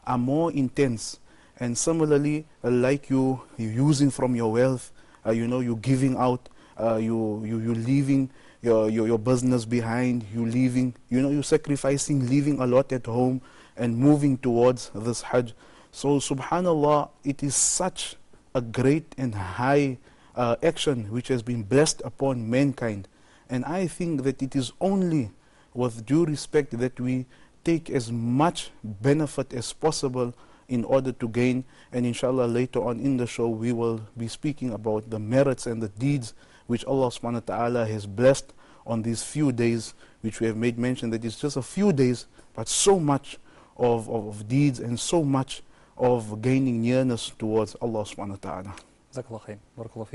are more intense. And similarly, like you're using from your wealth, you know, you're giving out, you're leaving your business behind, you're leaving, you know, you're sacrificing, leaving a lot at home and moving towards this Hajj. So subhanallah, it is such a great and high action which has been blessed upon mankind. And I think that it is only with due respect that we take as much benefit as possible in order to gain. And inshallah later on in the show we will be speaking about the merits and the deeds which Allah subhanahu wa ta'ala has blessed on these few days, which we have made mention that it's just a few days, but so much of deeds and so much of gaining nearness towards Allah subhanahu wa ta'ala. Jazakallah khair. Barakallah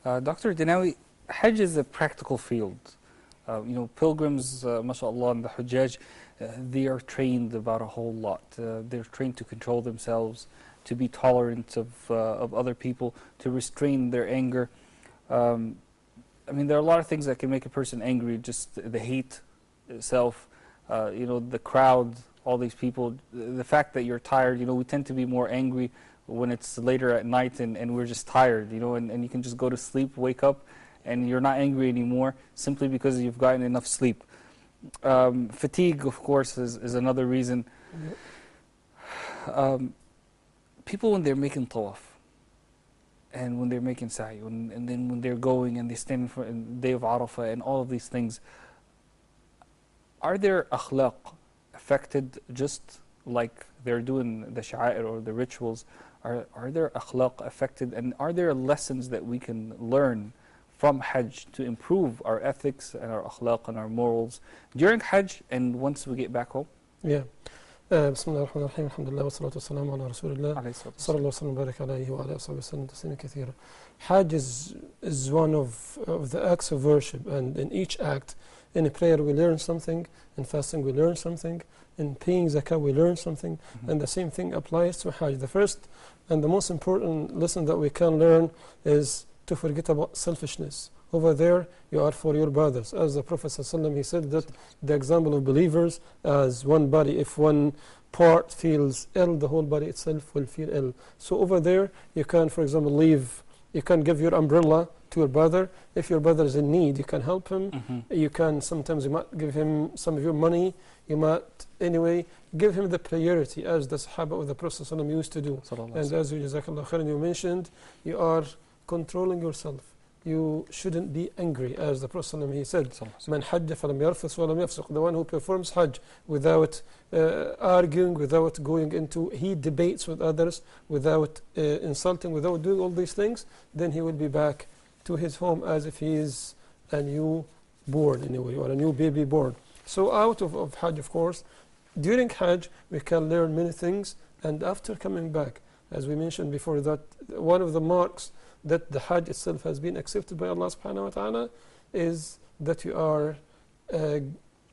feek. Dr. Dinawi, Hajj is a practical field. Pilgrims, mashallah, and the Hujjaj, they are trained about a whole lot. They're trained to control themselves, to be tolerant of other people, to restrain their anger. There are a lot of things that can make a person angry, just the heat itself, the crowd, all these people, the fact that you're tired. We tend to be more angry when it's later at night and we're just tired, and you can just go to sleep, wake up, and you're not angry anymore simply because you've gotten enough sleep. Fatigue, of course, is another reason. People, when they're making tawaf, and when they're making sa'i, and then when they're going and they stand for the day of Arafah and all of these things, are their akhlaq affected just like they're doing the sha'air or the rituals? Are their akhlaq affected, and are there lessons that we can learn from Hajj to improve our ethics and our akhlaq and our morals during Hajj and once we get back home? Yeah. بسم الله الرحمن الرحيم الحمد لله والصلاة والسلام على رسول الله صلى الله وسلم وبارك عليه وعلى أصحابه وسلم تسليما كثيرا. Hajj is one of the acts of worship, and in each act, in a prayer we learn something, in fasting we learn something, in paying zakah we learn something, and the same thing applies to Hajj. The first and the most important lesson that we can learn is to forget about selfishness. Over there, you are for your brothers. As the Prophet ﷺ, he said that the example of believers as one body, if one part feels ill, the whole body itself will feel ill. So over there, you can, for example, you can give your umbrella to your brother. If your brother is in need, you can help him. You can, sometimes you might give him some of your money. You might, anyway, give him the priority as the Sahaba of the Prophet ﷺ used to do. And as you mentioned, you are controlling yourself. You shouldn't be angry, as the Prophet ﷺ, he said, "Man hajja falam yarfus walam yafsuq." The one who performs Hajj without arguing, without going into heat debates with others, without insulting, without doing all these things, then he will be back to his home as if he is a new born in a way, or a new baby born. So out of Hajj, of course, during Hajj we can learn many things, and after coming back, as we mentioned before, that one of the marks that the Hajj itself has been accepted by Allah subhanahu wa ta'ala is that you are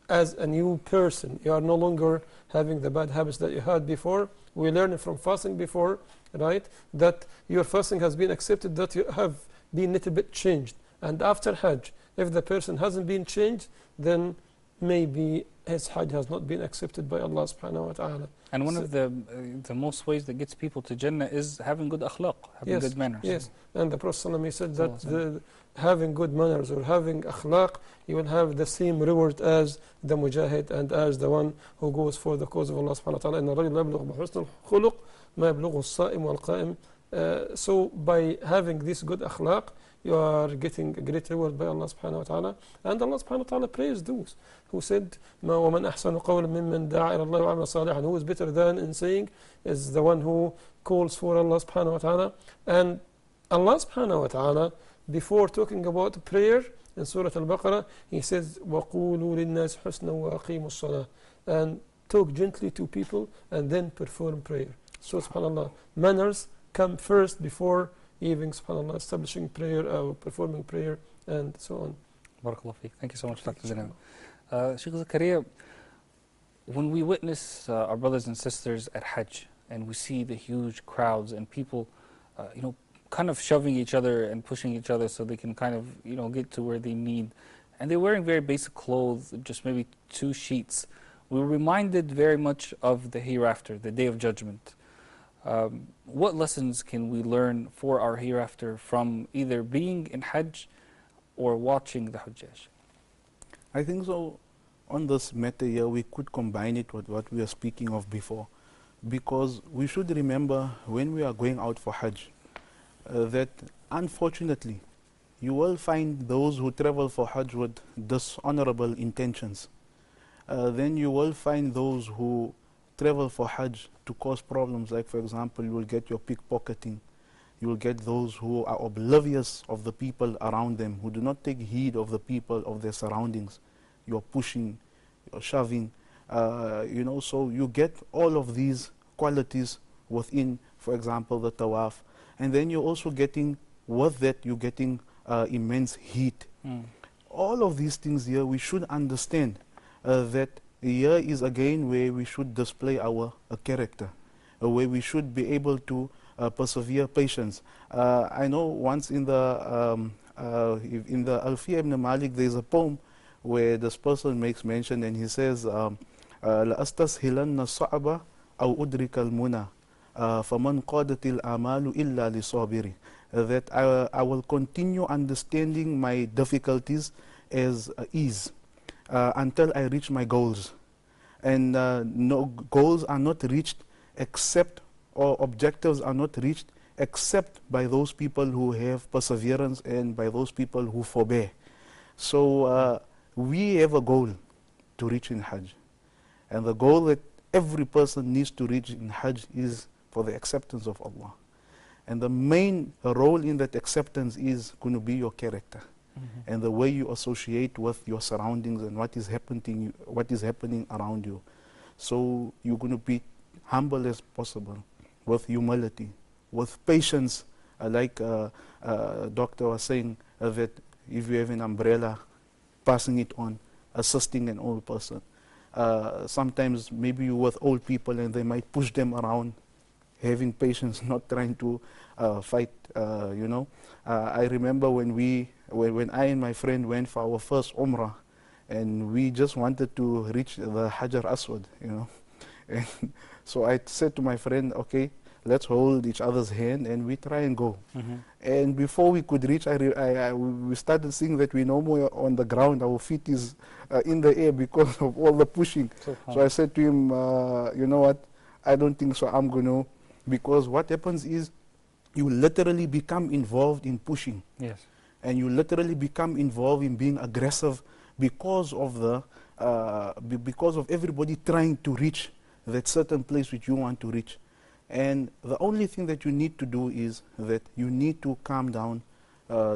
as a new person. You are no longer having the bad habits that you had before. We learned from fasting before, right, that your fasting has been accepted, that you have been a little bit changed. And after Hajj, if the person hasn't been changed, then maybe his Hajj has not been accepted by Allah subhanahu wa ta'ala. And one of the most ways that gets people to Jannah is having good akhlaq, having good manners. Yes, and the Prophet ﷺ, he said that having good manners or having akhlaq, you will have the same reward as the mujahid and as the one who goes for the cause of Allah subhanahu wa ta'ala. إن الرجل لا يبلغ بحسن الخلق ما يبلغه الصائم والقائم. So by having this good akhlaq, you are getting a great reward by Allah subhanahu wa ta'ala. And Allah subhanahu wa ta'ala praised those who said, وَمَنْ أَحْسَنُ قَوْلًا مِمَّنْ دَعَا إِلَى اللَّهِ وَعَمِلَ صَالِحًا. Who is better than in saying is the one who calls for Allah subhanahu wa ta'ala. And Allah subhanahu wa ta'ala, before talking about prayer in Surah Al-Baqarah, he says, وَقُولُوا لِلنَّاسِ حُسْنًا وَأَقِيمُوا الصَّلَاةِ. And talk gently to people and then perform prayer. So subhanallah, manners come first before even, subhanallah, establishing prayer or performing prayer and so on. Barakallah feek. Thank you so much, Dr. Zainab. Sheikh Zakaria, when we witness our brothers and sisters at Hajj and we see the huge crowds and people, kind of shoving each other and pushing each other so they can kind of, get to where they need, and they're wearing very basic clothes, just maybe 2 sheets, we're reminded very much of the hereafter, the Day of Judgment. What lessons can we learn for our hereafter from either being in Hajj or watching the Hujjaj? I think so. On this matter here, we could combine it with what we were speaking of before, because we should remember when we are going out for Hajj that unfortunately you will find those who travel for Hajj with dishonorable intentions. Then you will find those who travel for Hajj to cause problems, like for example, you will get your pickpocketing, You will get those who are oblivious of the people around them, who do not take heed of the people, of their surroundings. You're pushing, you're shoving, so you get all of these qualities within, for example, the tawaf. And then you're also getting, with that, you're getting immense heat. All of these things here, we should understand that here is again where we should display our character, where we should be able to persevere patience. I know once in the Alfiya ibn Malik, there's a poem where this person makes mention, and he says, لأستسهلن الصعب أو أدرك المنى فمن قادت الآمال إلا لصابري. That I will continue understanding my difficulties as ease until I reach my goals. And no goals are not reached except, or objectives are not reached except by those people who have perseverance and by those people who forbear. So we have a goal to reach in Hajj. And the goal that every person needs to reach in Hajj is for the acceptance of Allah. And the main role in that acceptance is going to be your character and the way you associate with your surroundings and what is happening around you. So you're going to be humble as possible, with humility, with patience. Like Doctor was saying, that if you have an umbrella, passing it on, assisting an old person. Sometimes maybe you're with old people and they might push them around, having patience, not trying to fight, I remember when I and my friend went for our first Umrah, and we just wanted to reach the Hajar Aswad, And so I said to my friend, okay, let's hold each other's hand and we try and go. And before we could reach, we started seeing that we're no more on the ground, our feet is in the air because of all the pushing. So I said to him, you know what, I don't think so, I'm going to, because what happens is you literally become involved in pushing. Yes. And you literally become involved in being aggressive because of everybody trying to reach that certain place which you want to reach. And the only thing that you need to do is that you need to calm down,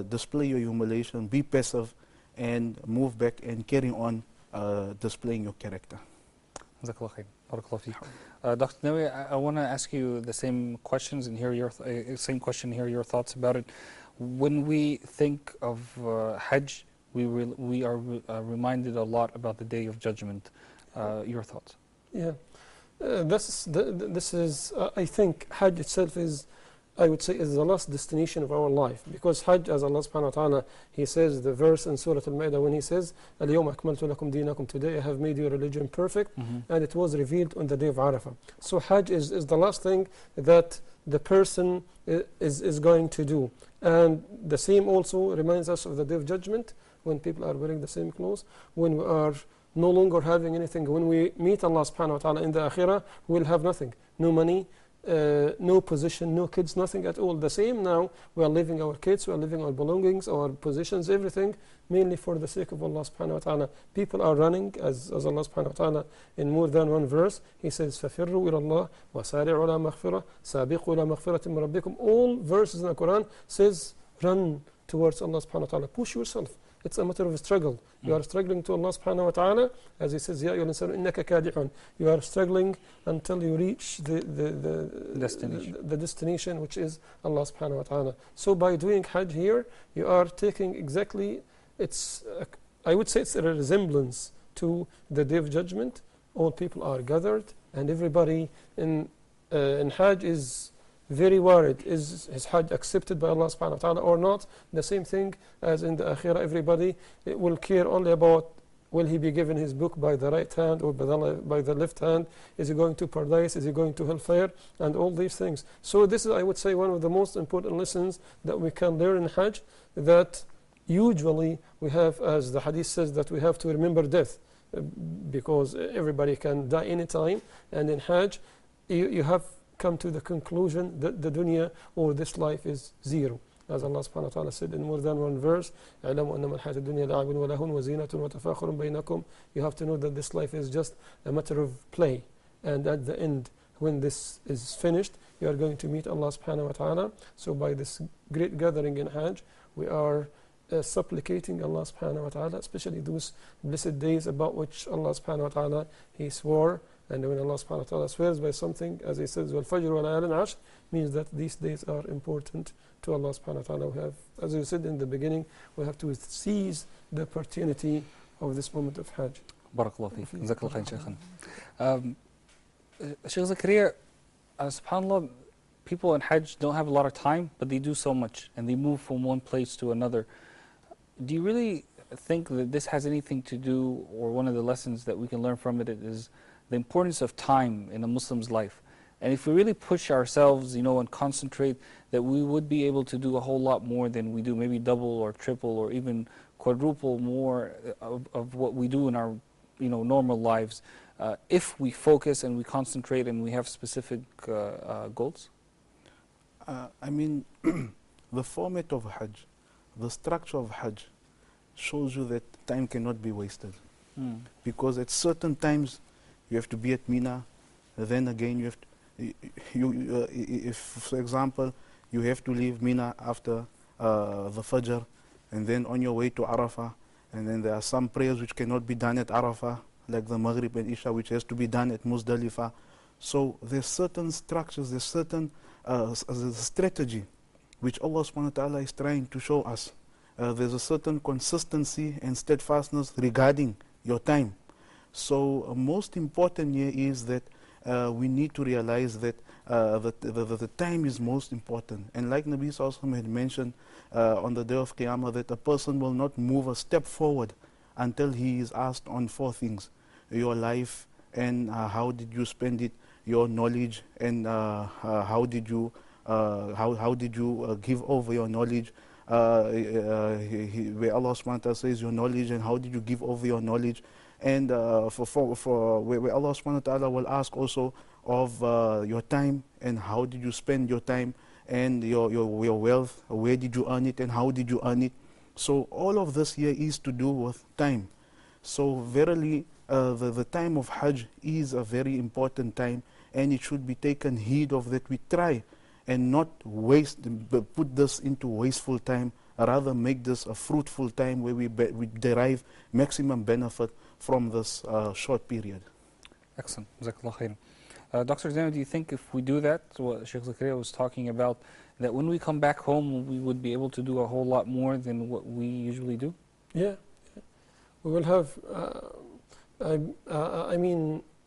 display your humiliation, be passive, and move back and carry on displaying your character. Dr. Nawi, I want to ask you the same questions and hear your your thoughts about it. When we think of Hajj, we are reminded a lot about the Day of Judgment. Your thoughts? Yeah, this is I think Hajj itself is, I would say, is the last destination of our life, because Hajj, as Allah subhanahu wa ta'ala, He says, the verse in Surah Al-Ma'idah when He says, اليوم أكملت لكم دينكم, today I have made your religion perfect, and it was revealed on the day of Arafah. So Hajj is the last thing that the person is going to do. And the same also reminds us of the Day of Judgment, when people are wearing the same clothes, when we are no longer having anything. When we meet Allah subhanahu wa ta'ala in the Akhirah, we'll have nothing. No money, no position, no kids, nothing at all. The same now, we are leaving our kids, we are leaving our belongings, our positions, everything, mainly for the sake of Allah subhanahu wa ta'ala. People are running, as Allah subhanahu wa ta'ala, in more than one verse, He says, فَفِرُّوا إِلَى اللَّهِ وَسَارِعُوا إِلَى مَغْفِرَةٍ سَابِقُوا إِلَى مَغْفِرَةٍ مِّن رَبِّكُمْ. All verses in the Quran says, run towards Allah subhanahu wa ta'ala. Push yourself. It's a matter of struggle. You are struggling to Allah subhanahu wa ta'ala, as He says, يَا أَيُّهَا الْإِنسَانُ إِنَّكَ كَادِحٌ. You are struggling until you reach the destination, which is Allah subhanahu wa ta'ala. So by doing Hajj here, you are taking exactly, I would say it's a resemblance to the Day of Judgment. All people are gathered, and everybody in Hajj is very worried. Is his Hajj accepted by Allah subhanahu wa ta'ala or not? The same thing as in the Akhirah, everybody will care only about, will he be given his book by the right hand or by the left hand? Is he going to paradise? Is he going to hellfire? And all these things. So this is, I would say, one of the most important lessons that we can learn in Hajj, that usually we have, as the hadith says, that we have to remember death, because everybody can die anytime. And in Hajj, you have come to the conclusion that the dunya, or this life, is zero. As Allah subhanahu wa ta'ala said in more than one verse, اعلموا أنما الحياة الدنيا لعب ولهو وزينة وتفاخر بينكم. You have to know that this life is just a matter of play, and at the end, when this is finished, you are going to meet Allah subhanahu wa ta'ala. So by this great gathering in Hajj, we are supplicating Allah subhanahu wa ta'ala, especially those blessed days about which Allah subhanahu wa ta'ala, He swore. And when Allah subhanahu wa ta'ala swears by something, as He says, وَالْفَجْرِ وَلَيَالٍ عَشْرٍ, means that these days are important to Allah subhanahu wa ta'ala. We have, as you said in the beginning, we have to seize the opportunity of this moment of Hajj. Barakallah feek. Jazakallah khair, Shaykhana. Shaykh Zakaria, subhanAllah, people in Hajj don't have a lot of time, but they do so much, and they move from one place to another. Do you really think that this has anything to do, or one of the lessons that we can learn from it is the importance of time in a Muslim's life? And if we really push ourselves, and concentrate, that we would be able to do a whole lot more than we do, maybe double or triple or even quadruple more of what we do in our normal lives, if we focus and we concentrate and we have specific goals? The format of Hajj, the structure of Hajj shows you that time cannot be wasted. Because at certain times you have to be at Mina, then again you have to, if for example you have to leave Mina after the Fajr, and then on your way to Arafah, and then there are some prayers which cannot be done at Arafah, like the Maghrib and Isha, which has to be done at Muzdalifah. So there's certain structures, there's certain strategy which Allah subhanahu wa ta'ala is trying to show us. There's a certain consistency and steadfastness regarding your time. So most important here is that we need to realize that the time is most important. And like Nabi Sallallahu Alaihi Wasallam had mentioned on the day of Qiyamah, that a person will not move a step forward until he is asked on four things: your life, and how did you spend it; your knowledge, and how did you give over your knowledge. Where Allah subhanahu wa ta'ala says your knowledge, and how did you give over your knowledge. And where Allah subhanahu wa ta'ala will ask also of your time, and how did you spend your time, and your wealth, where did you earn it, and how did you earn it. So all of this here is to do with time. So verily the time of Hajj is a very important time, and it should be taken heed of, that we try and not put this into wasteful time, rather make this a fruitful time where we derive maximum benefit from this short period. Excellent. Jazakallah khairan. Dr. Zainab, do you think if we do that, what Shaykh Zakaria was talking about, that when we come back home we would be able to do a whole lot more than what we usually do? Yeah. We will have,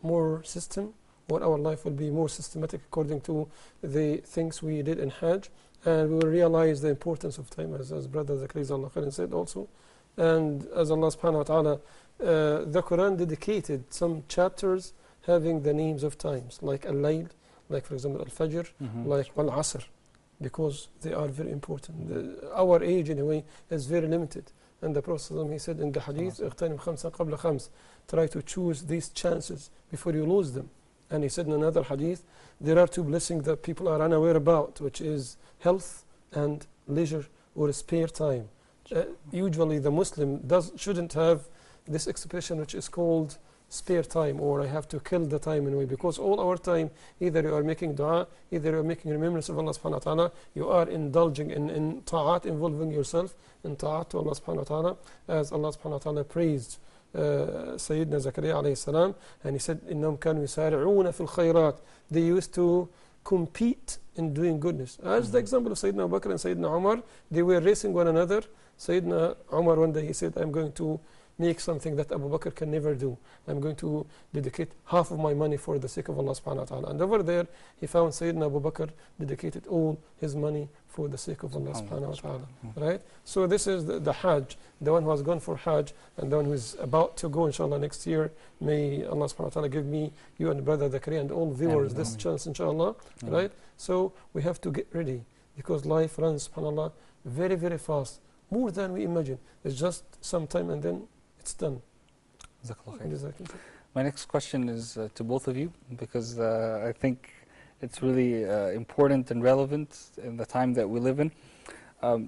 more system, or our life will be more systematic according to the things we did in Hajj, and we will realize the importance of time, as Brother Zakaria said also. And as Allah subhanahu wa ta'ala, the Quran dedicated some chapters having the names of times, like Al-Layl, like for example Al-Fajr, like Al-Asr, because they are very important. Our age anyway is very limited. And the Prophet he said in the hadith, اغتنم خمسا قبل خمس, try to choose these chances before you lose them. And he said in another hadith, there are two blessings that people are unaware about, which is health and leisure, or spare time. Usually the Muslim shouldn't have this expression which is called spare time, or I have to kill the time in a way, because all our time, either you are making dua, either you are making remembrance of Allah subhanahu wa ta'ala, you are indulging in ta'at, involving yourself in ta'at to Allah subhanahu wa ta'ala, as Allah subhanahu wa ta'ala praised Sayyidina Zakaria alayhi salam, and he said, إِنَّهُمْ كَانُوا يُسَارِعُونَ فِي الْخَيْرَاتِ, they used to compete in doing goodness. As the example of Sayyidina Abu Bakr and Sayyidina Umar, they were racing one another. Sayyidina Umar one day he said, I'm going to make something that Abu Bakr can never do. I'm going to dedicate half of my money for the sake of Allah subhanahu wa ta'ala. And over there, he found Sayyidina Abu Bakr dedicated all his money for the sake of Allah subhanahu wa ta'ala. Right? So this is the Hajj, the one who has gone for Hajj, and the one who is about to go inshallah next year. May Allah subhanahu wa ta'ala give me, you and Brother Zakaria and all viewers this chance inshallah. Right? So we have to get ready, because life runs subhanallah very, very fast, more than we imagine. It's just some time and then it's done. My next question is to both of you, because I think it's really important and relevant in the time that we live in.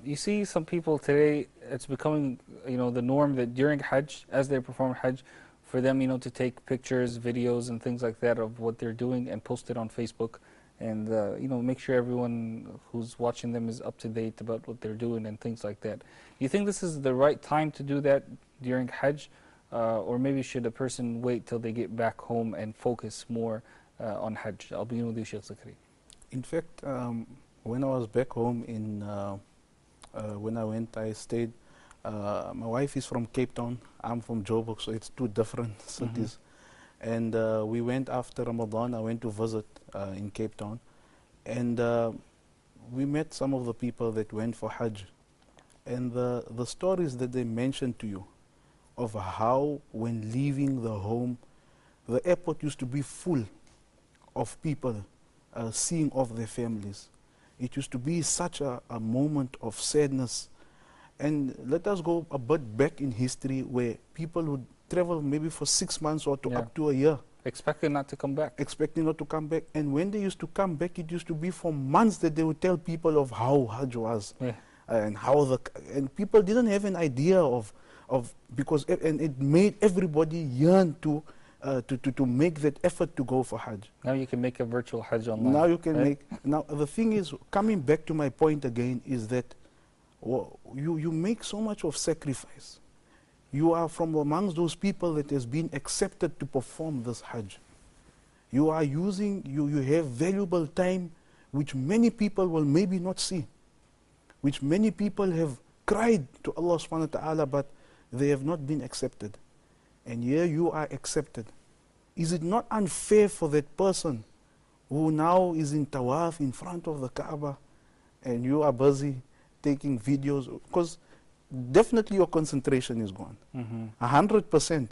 You see some people today, it's becoming the norm that during Hajj, as they perform Hajj, for them to take pictures, videos and things like that of what they're doing and post it on Facebook and make sure everyone who's watching them is up to date about what they're doing and things like that. Do you think this is the right time to do that during Hajj, or maybe should a person wait till they get back home and focus more on Hajj? I'll begin with you, Sheikh Zakri. In fact, when I was back home when I went, I stayed. My wife is from Cape Town. I'm from Joburg, so it's two different cities. And we went after Ramadan. I went to visit in Cape Town, and we met some of the people that went for Hajj. And the stories that they mentioned to you of how, when leaving the home, the airport used to be full of people seeing off their families. It used to be such a moment of sadness. And let us go a bit back in history where people would travel maybe for 6 months or up to a year. Expecting not to come back. Expecting not to come back. And when they used to come back, it used to be for months that they would tell people of how Hajj was. And how and people didn't have an idea of because it made everybody yearn to make that effort to go for Hajj. Now you can make a virtual Hajj online. Now you can make. Now the thing is, coming back to my point again, is that you make so much of sacrifice. You are from amongst those people that has been accepted to perform this Hajj. You are using, you have valuable time which many people will maybe not see, which many people have cried to Allah subhanahu wa ta'ala, but they have not been accepted. And here you are accepted. Is it not unfair for that person who now is in tawaf in front of the Kaaba and you are busy taking videos? Because definitely your concentration is gone. 100%.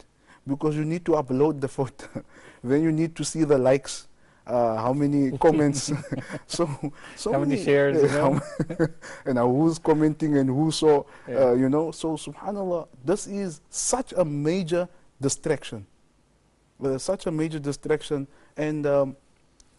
Because you need to upload the photo. Then you need to see the likes, how many comments, so how many shares, and who's commenting and who saw, So subhanallah, this is such a major distraction. Such a major distraction, and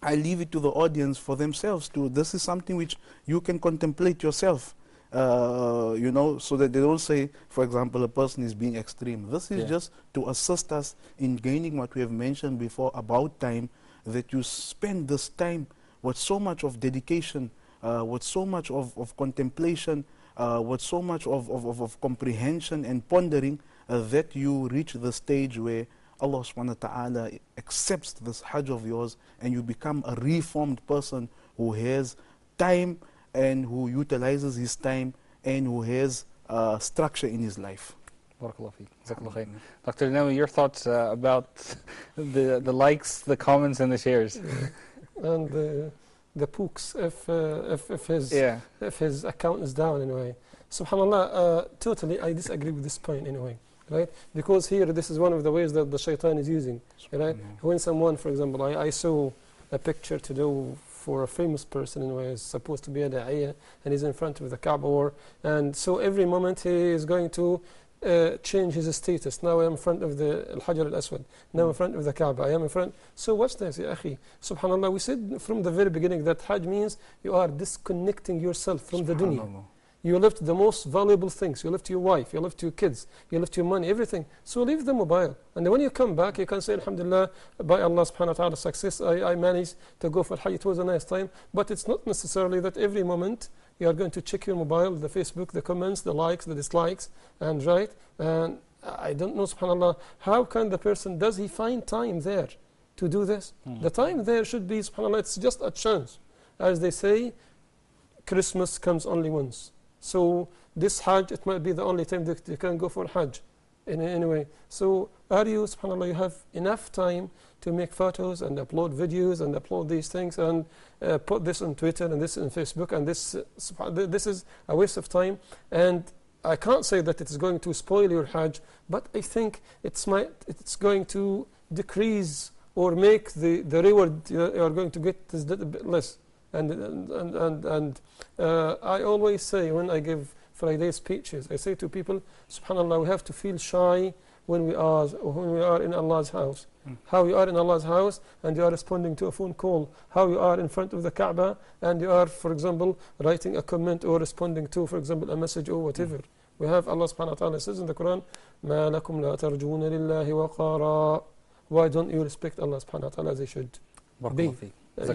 I leave it to the audience for themselves to. This is something which you can contemplate yourself. So that they don't say, for example, a person is being extreme. This is just to assist us in gaining what we have mentioned before about time, that you spend this time with so much of dedication, with so much of contemplation, with so much of comprehension and pondering, that you reach the stage where Allah subhanahu wa ta'ala accepts this Hajj of yours and you become a reformed person who has time and who utilizes his time and who has structure in his life. Barakallahu feek. Jazakallah khair. Dr. Nawi, your thoughts about the likes, the comments, and the shares? And the pooks, if his account is down in a way. Subhanallah, totally I disagree with this point in a way. Right? Because here this is one of the ways that the shaitan is using. Right? When someone, for example, I saw a picture to do for a famous person in a way, is supposed to be a da'iyah, and he's in front of the Kaaba, and so every moment he is going to change his status. Now I am in front of the Al-Hajar Al-Aswad, now in front of the Kaaba, I am in front. So what's this, ya akhi? Subhanallah, we said from the very beginning that Hajj means you are disconnecting yourself from the dunya. You left the most valuable things. You left your wife, you left your kids, you left your money, everything. So leave the mobile. And when you come back, you can say, Alhamdulillah, by Allah subhanahu wa ta'ala success, I managed to go for Hajj. It was a nice time. But it's not necessarily that every moment you are going to check your mobile, the Facebook, the comments, the likes, the dislikes, and right? And I don't know, subhanAllah, how can the person, does he find time there to do this? The time there should be, subhanAllah, it's just a chance. As they say, Christmas comes only once. So this Hajj, it might be the only time that you can go for Hajj in any way. So are you, subhanAllah, you have enough time to make photos and upload videos and upload these things and put this on Twitter and this on Facebook, and this is a waste of time. And I can't say that it's going to spoil your Hajj, but I think it's going to decrease or make the reward you are going to get is a little bit less. And I always say when I give Friday speeches, I say to people, subhanAllah, we have to feel shy when we are in Allah's house. How you are in Allah's house and you are responding to a phone call. How you are in front of the Kaaba and you are, for example, writing a comment or responding to, for example, a message or whatever. We have Allah subhanahu wa ta'ala says in the Quran, مَا لَكُمْ لَا تَرْجُونَ لِلَّهِ وَقَارًا. Why don't you respect Allah subhanahu wa ta'ala as they should be?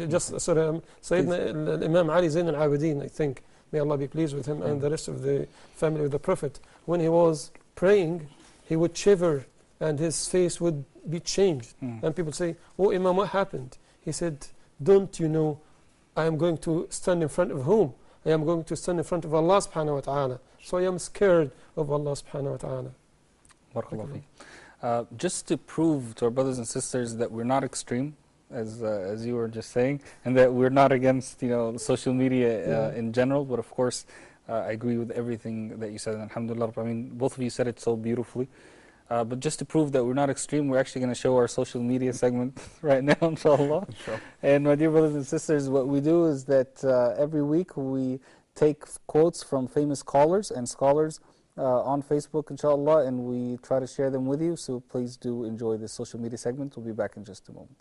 just sorry, Sayyidina Imam Ali Zain al-Abidin, I think, may Allah be pleased with him, and the rest of the family of the Prophet, when he was praying, he would shiver and his face would be changed. And people say, oh Imam, what happened? He said, don't you know I am going to stand in front of whom? I am going to stand in front of Allah subhanahu wa ta'ala. So I am scared of Allah subhanahu wa ta'ala. Barakallahu feek. Just to prove to our brothers and sisters that we're not extreme, as you were just saying, and that we're not against social media in general, but of course I agree with everything that you said. Alhamdulillah, I mean, both of you said it so beautifully. But just to prove that we're not extreme, we're actually going to show our social media segment right now, inshallah. And my dear brothers and sisters, what we do is that every week we take quotes from famous callers and scholars on Facebook, inshallah, and we try to share them with you. So please do enjoy this social media segment. We'll be back in just a moment.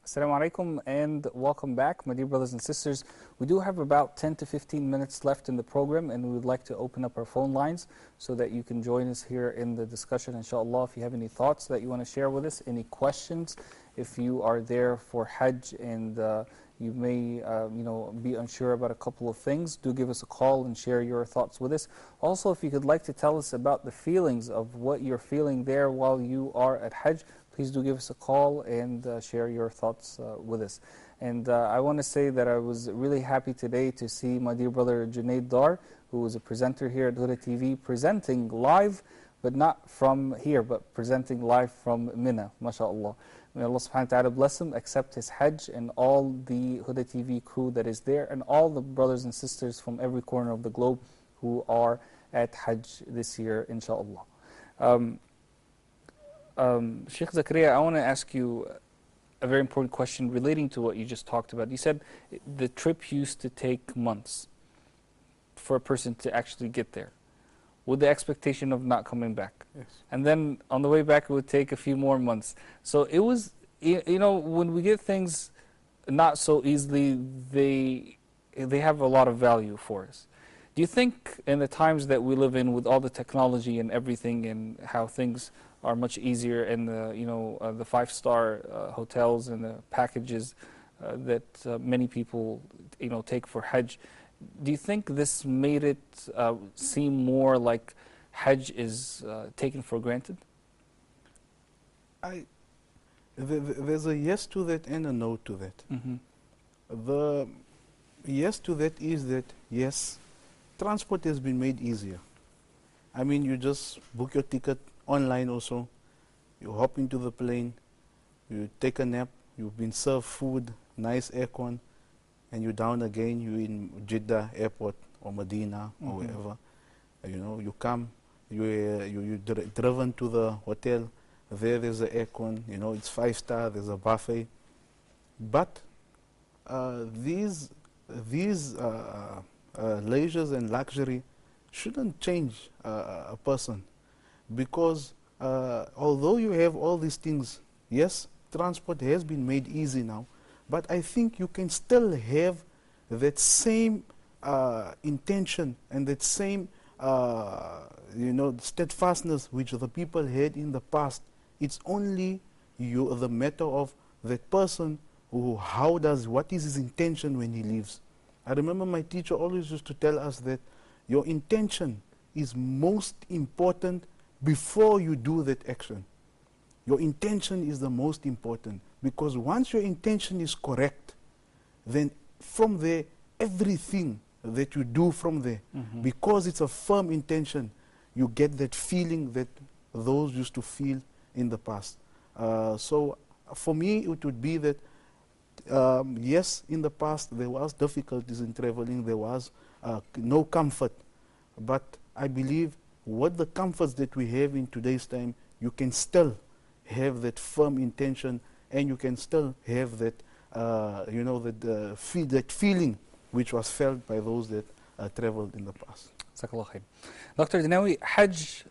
Assalamu alaikum and welcome back, my dear brothers and sisters. We do have about 10 to 15 minutes left in the program, and we would like to open up our phone lines so that you can join us here in the discussion, inshallah. If you have any thoughts that you want to share with us, any questions, if you are there for Hajj and you may be unsure about a couple of things, do give us a call and share your thoughts with us. Also, if you could like to tell us about the feelings of what you're feeling there while you are at Hajj, please do give us a call and share your thoughts with us. And I want to say that I was really happy today to see my dear brother Junaid Dar, who is a presenter here at Huda TV, presenting live, but not from here, but presenting live from Mina, mashallah. May Allah subhanahu wa ta'ala bless him, accept his Hajj, and all the Huda TV crew that is there, and all the brothers and sisters from every corner of the globe who are at Hajj this year, inshallah. Sheikh Zakaria, I want to ask you a very important question relating to what you just talked about. You said the trip used to take months for a person to actually get there, with the expectation of not coming back. Yes. And then on the way back, it would take a few more months. So it was, when we get things not so easily, they have a lot of value for us. Do you think in the times that we live in, with all the technology and everything, and how things are much easier, and the five-star hotels and the packages that many people take for Hajj, do you think this made it seem more like Hajj is taken for granted? There's a yes to that and a no to that. The yes to that is that, yes, transport has been made easier. I mean, you just book your ticket online also, you hop into the plane, you take a nap, you've been served food, nice aircon, and you're down again, you're in Jeddah airport or Medina or wherever. You come, you're driven to the hotel, there's the aircon, it's 5-star, there's a buffet. But these leisures and luxury shouldn't change a person, because although you have all these things, yes, transport has been made easy now, but I think you can still have that same intention and that same steadfastness which the people had in the past. It's only the matter of that person who, what is his intention when he leaves. I remember my teacher always used to tell us that your intention is most important before you do that action. Your intention is the most important, because once your intention is correct, then from there, everything that you do from there, because it's a firm intention, you get that feeling that those used to feel in the past. So for me, it would be that, yes, in the past there was difficulties in traveling, there was no comfort, but I believe what the comforts that we have in today's time, you can still have that firm intention, and you can still have that, that feeling which was felt by those that traveled in the past. Dr. Dinawi, Hajj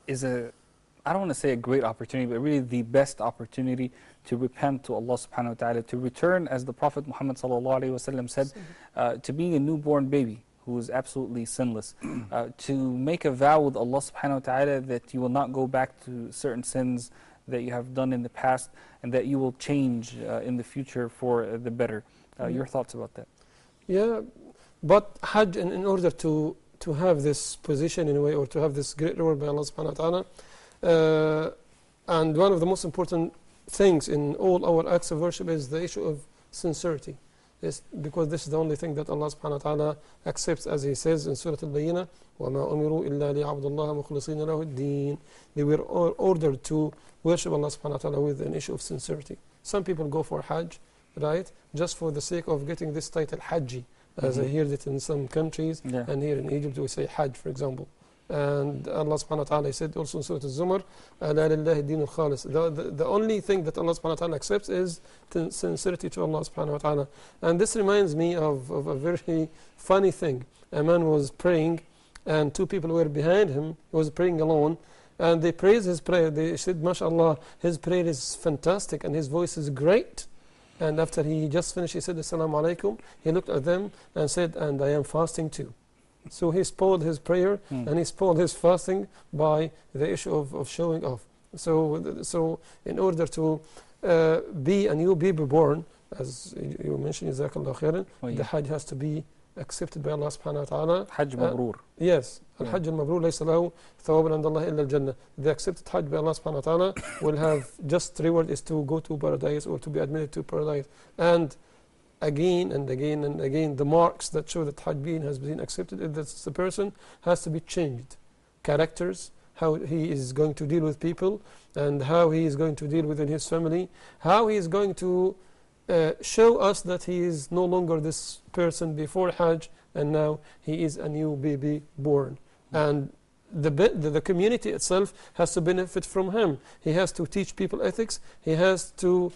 is I don't want to say a great opportunity, but really the best opportunity to repent to Allah subhanahu wa ta'ala, to return, as the Prophet Muhammad sallallahu alayhi wa sallam said, to being a newborn baby who is absolutely sinless, to make a vow with Allah subhanahu wa ta'ala that you will not go back to certain sins that you have done in the past, and that you will change in the future for the better. Your thoughts about that? Yeah, but Hajj, in order to have this position in a way, or to have this great reward by Allah subhanahu wa ta'ala, and one of the most important things in all our acts of worship is the issue of sincerity. Because this is the only thing that Allah subhanahu wa ta'ala accepts, as He says in Surah Al-Bayyinah, وَمَا أُمِرُوا إِلَّا لِيَعْبُدُوا اللَّهَ مُخْلِصِينَ لَهُ الدِّينَ. They were ordered to worship Allah subhanahu wa ta'ala with an issue of sincerity. Some people go for Hajj, right, just for the sake of getting this title Hajji, as I heard it in some countries, and here in Egypt we say Hajj, for example. And Allah subhanahu wa ta'ala said also in Surah Al-Zumar, أَلَا لِلَّهِ الدِّينُ الْخَالِصِ. The only thing that Allah subhanahu wa ta'ala accepts is sincerity to Allah subhanahu wa ta'ala. And this reminds me of a very funny thing. A man was praying, and two people were behind him. He was praying alone, and they praised his prayer. They said, MashaAllah, his prayer is fantastic and his voice is great. And after he just finished, he said, Assalamu alaikum. He looked at them and said, and I am fasting too. So he spoiled his prayer and he spoiled his fasting by the issue of showing off. So in order to be a new baby born, as you mentioned, Jazakallah khairan, the Hajj has to be accepted by Allah subhanahu wa ta'ala. Hajj mabrur. Yes. Al-Hajj al-Mabrur laysa lahu thawaban 'inda Allah illa al-Jannah. The accepted Hajj by Allah subhanahu wa ta'ala will have just reward is to go to paradise, or to be admitted to paradise. And again and again and again, the marks that show that Hajj has been accepted is that the person has to be changed. Characters, how he is going to deal with people, and how he is going to deal within his family, how he is going to show us that he is no longer this person before Hajj, and now he is a new baby born. And the community itself has to benefit from him. He has to teach people ethics. He has to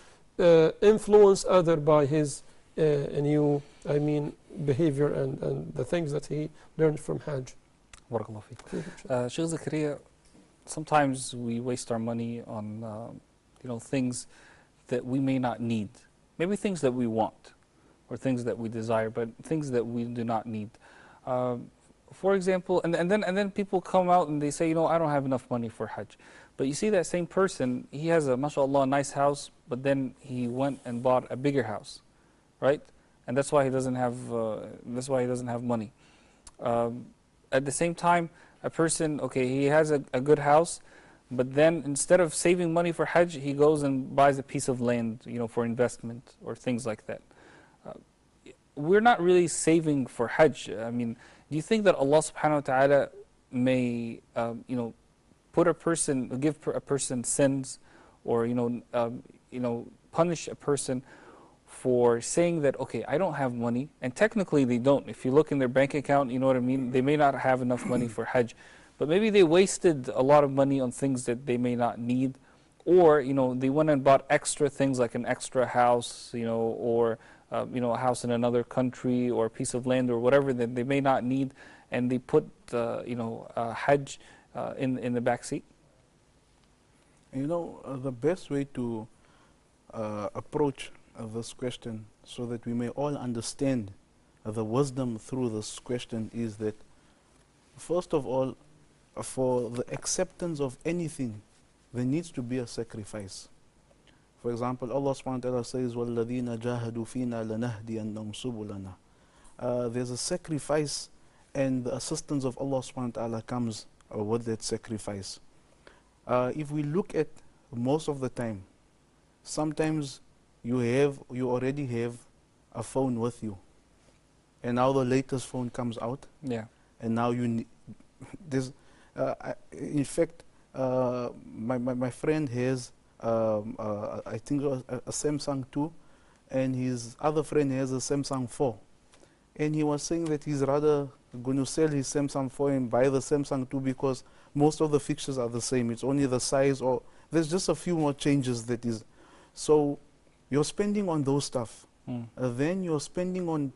influence others by his new, behavior and the things that he learned from Hajj. Barakallahu feek. Sheikh Zakaria, sometimes we waste our money on things that we may not need. Maybe things that we want, or things that we desire, but things that we do not need. For example, and then people come out and they say, I don't have enough money for Hajj. But you see that same person, he has a, mashallah, nice house, but then he went and bought a bigger house, right? And that's why he doesn't have money. At the same time, a person, he has a good house, but then instead of saving money for Hajj, he goes and buys a piece of land, for investment or things like that. We're not really saving for Hajj. Do you think that Allah subhanahu wa ta'ala may, give a person sins, or punish a person for saying that, I don't have money, and technically they don't. If you look in their bank account, you know what I mean, they may not have enough money for Hajj, but maybe they wasted a lot of money on things that they may not need, or they went and bought extra things like an extra house, or a house in another country, or a piece of land, or whatever that they may not need, and they put Hajj in the back seat? The best way to approach this question so that we may all understand the wisdom through this question is that, first of all, for the acceptance of anything, there needs to be a sacrifice. For example, Allah subhanahu wa ta'ala says, وَالَّذِينَ جَاهَدُوا فِينَا لَنَهْدِيَنَّهُمْ سُبُلَنَا. There's a sacrifice, and the assistance of Allah subhanahu wa ta'ala comes with that sacrifice. If we look at most of the time, sometimes you already have a phone with you, and now the latest phone comes out, and now you need in fact, my friend has I think a Samsung 2, and his other friend has a Samsung 4, and he was saying that he's rather going to sell his Samsung 4 and buy the Samsung 2 because most of the fixtures are the same. It's only the size, or there's just a few more changes that is. So you're spending on those stuff. Then you're spending on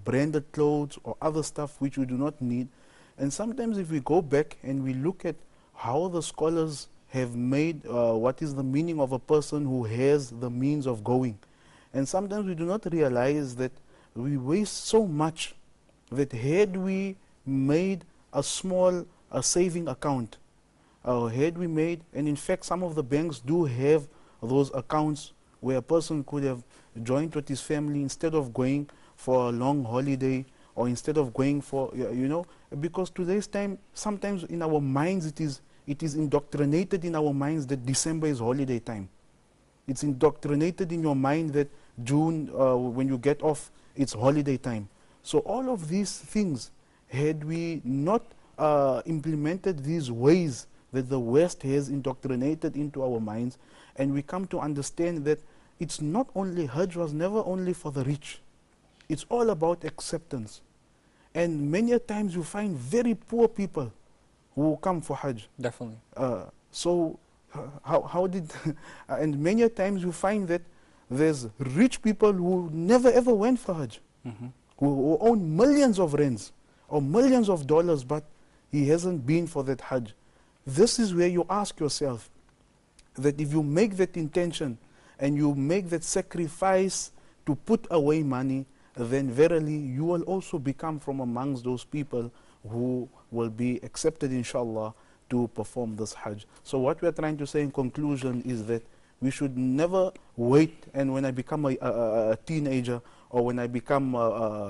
branded clothes or other stuff which you do not need. And sometimes if we go back and we look at how the scholars have made what is the meaning of a person who has the means of going, and sometimes we do not realize that we waste so much that had we made a small saving account, had we made, and in fact some of the banks do have those accounts where a person could have joined with his family instead of going for a long holiday, or instead of going for, because today's time, sometimes in our minds it is indoctrinated in our minds that December is holiday time. It's indoctrinated in your mind that June, when you get off, it's holiday time. So all of these things, had we not implemented these ways that the West has indoctrinated into our minds, and we come to understand that it's not only, Hajj was never only for the rich. It's all about acceptance. And many a times you find very poor people who come for Hajj. Definitely. So how did, and many a times you find that there's rich people who never ever went for Hajj, who own millions of rands or millions of dollars, but he hasn't been for that Hajj. This is where you ask yourself that if you make that intention and you make that sacrifice to put away money, then verily you will also become from amongst those people who will be accepted, inshallah, to perform this Hajj. So what we are trying to say in conclusion is that we should never wait, and when I become a teenager, or when I become,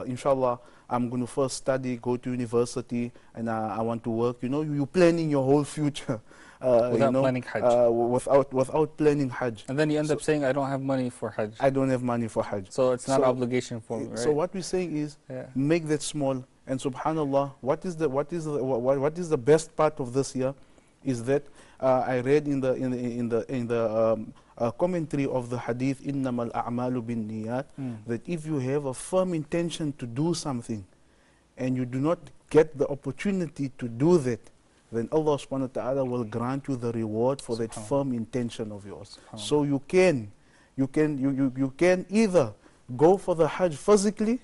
inshallah, I'm going to first study, go to university, and I want to work. You're planning your whole future. Without planning Hajj. Without planning Hajj. And then you end up saying, I don't have money for Hajj. I don't have money for Hajj. So it's not an obligation for me, right? So what we're saying is, make that small. And subhanallah, what is the best part of this year is that I read in the commentary of the hadith, إِنَّمَا الْأَعْمَالُ بِالنِّيَّاتِ, that if you have a firm intention to do something and you do not get the opportunity to do that, then Allah subhanahu wa ta'ala will grant you the reward for that firm intention of yours. So you can either go for the Hajj physically,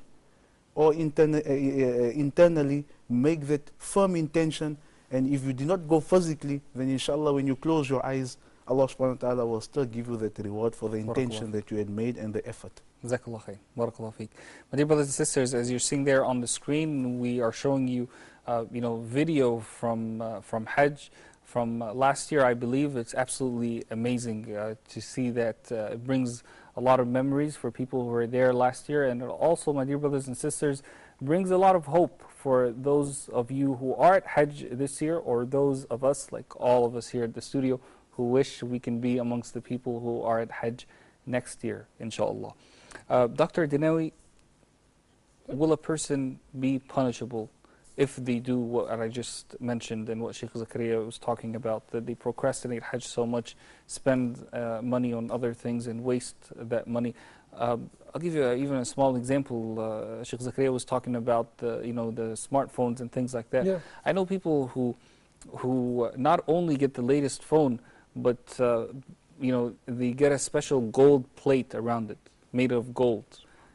or internally make that firm intention. And if you did not go physically, then inshallah when you close your eyes, Allah subhanahu wa ta'ala will still give you that reward for the intention that you had made and the effort. Jazakallah khair. Barakallah feek. My dear brothers and sisters, as you're seeing there on the screen, we are showing you video from Hajj from last year, I believe. It's absolutely amazing to see that. It brings a lot of memories for people who were there last year, and also, my dear brothers and sisters, brings a lot of hope for those of you who are at Hajj this year, or those of us, like all of us here at the studio, who wish we can be amongst the people who are at Hajj next year, inshallah. Dr. Dinawi, will a person be punishable if they do what I just mentioned and what Sheikh Zakaria was talking about, that they procrastinate Hajj so much, spend money on other things and waste that money? I'll give you even a small example. Sheikh Zakaria was talking about the smartphones and things like that. Yeah. I know people who not only get the latest phone, but they get a special gold plate around it, made of gold.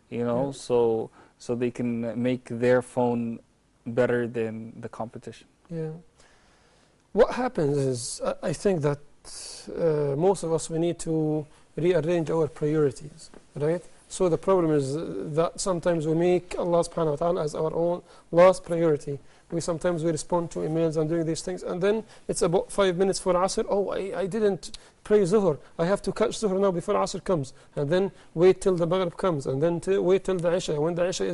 So they can make their phone better than the competition. Yeah. What happens is, I think that most of us, we need to rearrange our priorities, right? So the problem is that sometimes we make Allah subhanahu wa ta'ala as our own last priority. Sometimes we respond to emails and doing these things, and then it's about 5 minutes for Asr. Oh, I didn't pray Zuhr. I have to catch Zuhr now before Asr comes, and then wait till the Maghrib comes, and then wait till the Isha. When the Isha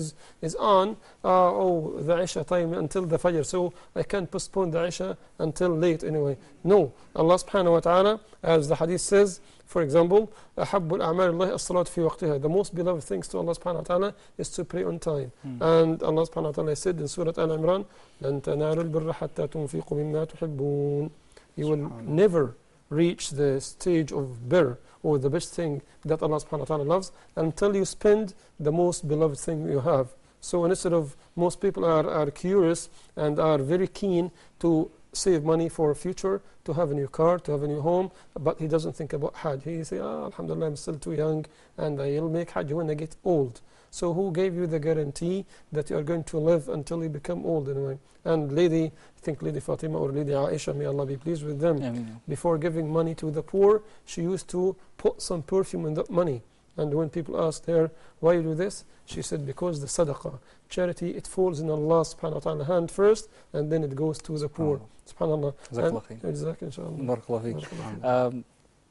is on, the Isha time until the Fajr, so I can't postpone the Isha until late anyway. No, Allah subhanahu wa ta'ala, as the hadith says, for example, أحب الأعمال الله الصلاة في وقتها. The most beloved things to Allah subhanahu wa ta'ala is to pray on time. And Allah subhanahu wa ta'ala said in Surah Al-Imran, لن تنالوا البر حتى تنفقوا مما تحبون. You will never reach the stage of birr, or the best thing that Allah subhanahu wa ta'ala loves, until you spend the most beloved thing you have. So instead of, most people are curious and are very keen to save money for future, to have a new car, to have a new home, but he doesn't think about Hajj. He say, alhamdulillah, I'm still too young, and I'll make Hajj when I get old. So who gave you the guarantee that you are going to live until you become old anyway? And I think Lady Fatima or Lady Aisha, may Allah be pleased with them, before giving money to the poor, she used to put some perfume in that money. And when people asked her, why you do this? She said, because the sadaqah, charity, it falls in Allah subhanahu wa ta'ala hand first, and then it goes to the poor. SubhanAllah.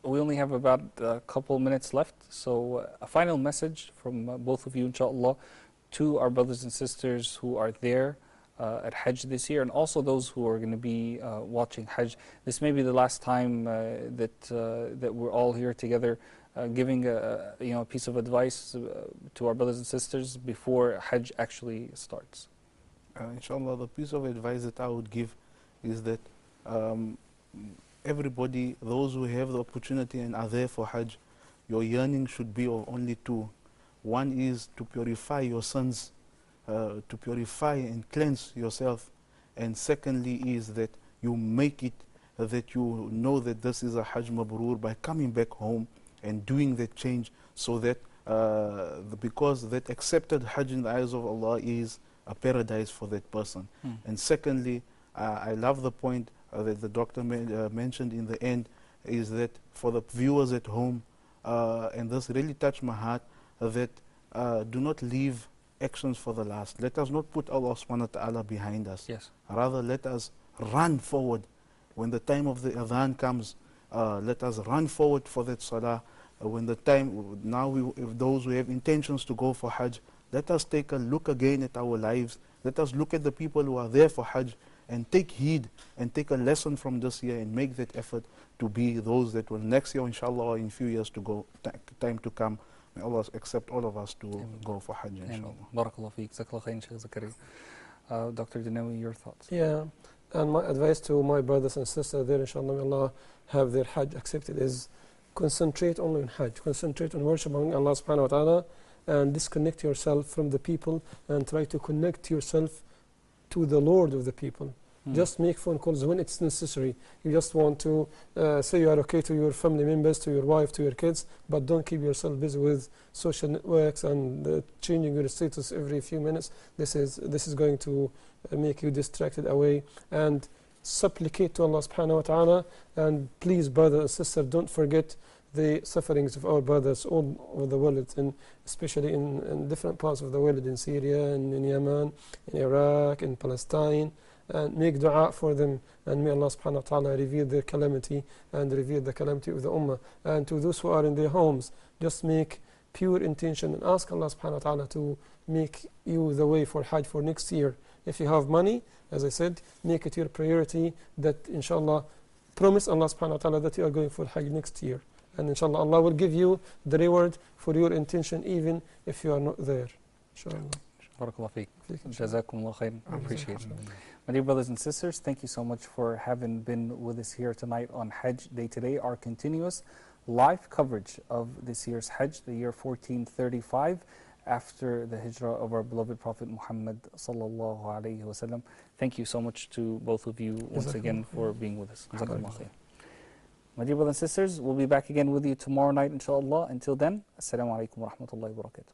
We only have about a couple minutes left, so a final message from both of you, inshallah, to our brothers and sisters who are there at Hajj this year, and also those who are going to be watching Hajj. This may be the last time that we're all here together, giving a piece of advice to our brothers and sisters before Hajj actually starts. Inshallah, the piece of advice that I would give is that everybody, those who have the opportunity and are there for Hajj, your yearning should be of only two. One is to purify your sins, to purify and cleanse yourself. And secondly is that you make it, that you know that this is a Hajj Mabrur by coming back home and doing that change, so that because that accepted Hajj in the eyes of Allah is a paradise for that person. And secondly, I love the point that the doctor mentioned in the end, is that for the viewers at home, and this really touched my heart, that do not leave actions for the last. Let us not put Allah subhanahu wa ta'ala behind us. Yes. Rather, let us run forward. When the time of the adhan comes, let us run forward for that salah. When the time, now if those who have intentions to go for Hajj, let us take a look again at our lives. Let us look at the people who are there for Hajj and take heed and take a lesson from this year and make that effort to be those that will next year, inshallah, or in a few years to go, time to come. May Allah accept all of us to go for Hajj, inshallah. Barakallah feek. Jazakallah khairan, Shaykh Zakaria. Dr. Dinawi, your thoughts? Yeah, and my advice to my brothers and sisters there, inshallah, may Allah have their Hajj accepted, is concentrate only on Hajj. Concentrate on worshiping Allah subhanahu wa ta'ala, and disconnect yourself from the people, and try to connect yourself to the Lord of the people. Just make phone calls when it's necessary. You just want to say you are okay to your family members, to your wife, to your kids, but don't keep yourself busy with social networks and changing your status every few minutes. This is going to make you distracted away. And supplicate to Allah subhanahu wa ta'ala, and please, brother and sister, don't forget the sufferings of our brothers all over the world, and especially in different parts of the world, in Syria, in Yemen, in Iraq, in Palestine, and make dua for them, and may Allah subhanahu wa ta'ala reveal their calamity and reveal the calamity of the ummah. And to those who are in their homes, just make pure intention and ask Allah subhanahu wa ta'ala to make you the way for Hajj for next year. If you have money, as I said, make it your priority, that inshallah, promise Allah subhanahu wa ta'ala that you are going for Hajj next year. And inshallah, Allah will give you the reward for your intention, even if you are not there. Inshallah. Barakallah feek. Jazakumullah khairan. I appreciate it. My dear brothers and sisters, thank you so much for having been with us here tonight on Hajj Day Today, our continuous live coverage of this year's Hajj, the year 1435, after the hijrah of our beloved Prophet Muhammad sallallahu alaihi wasallam. Thank you so much to both of you once again for being with us. Jazakumullah khair. My dear brothers and sisters, we'll be back again with you tomorrow night, inshallah. Until then, assalamu alaikum wa rahmatullahi wa barakatuh.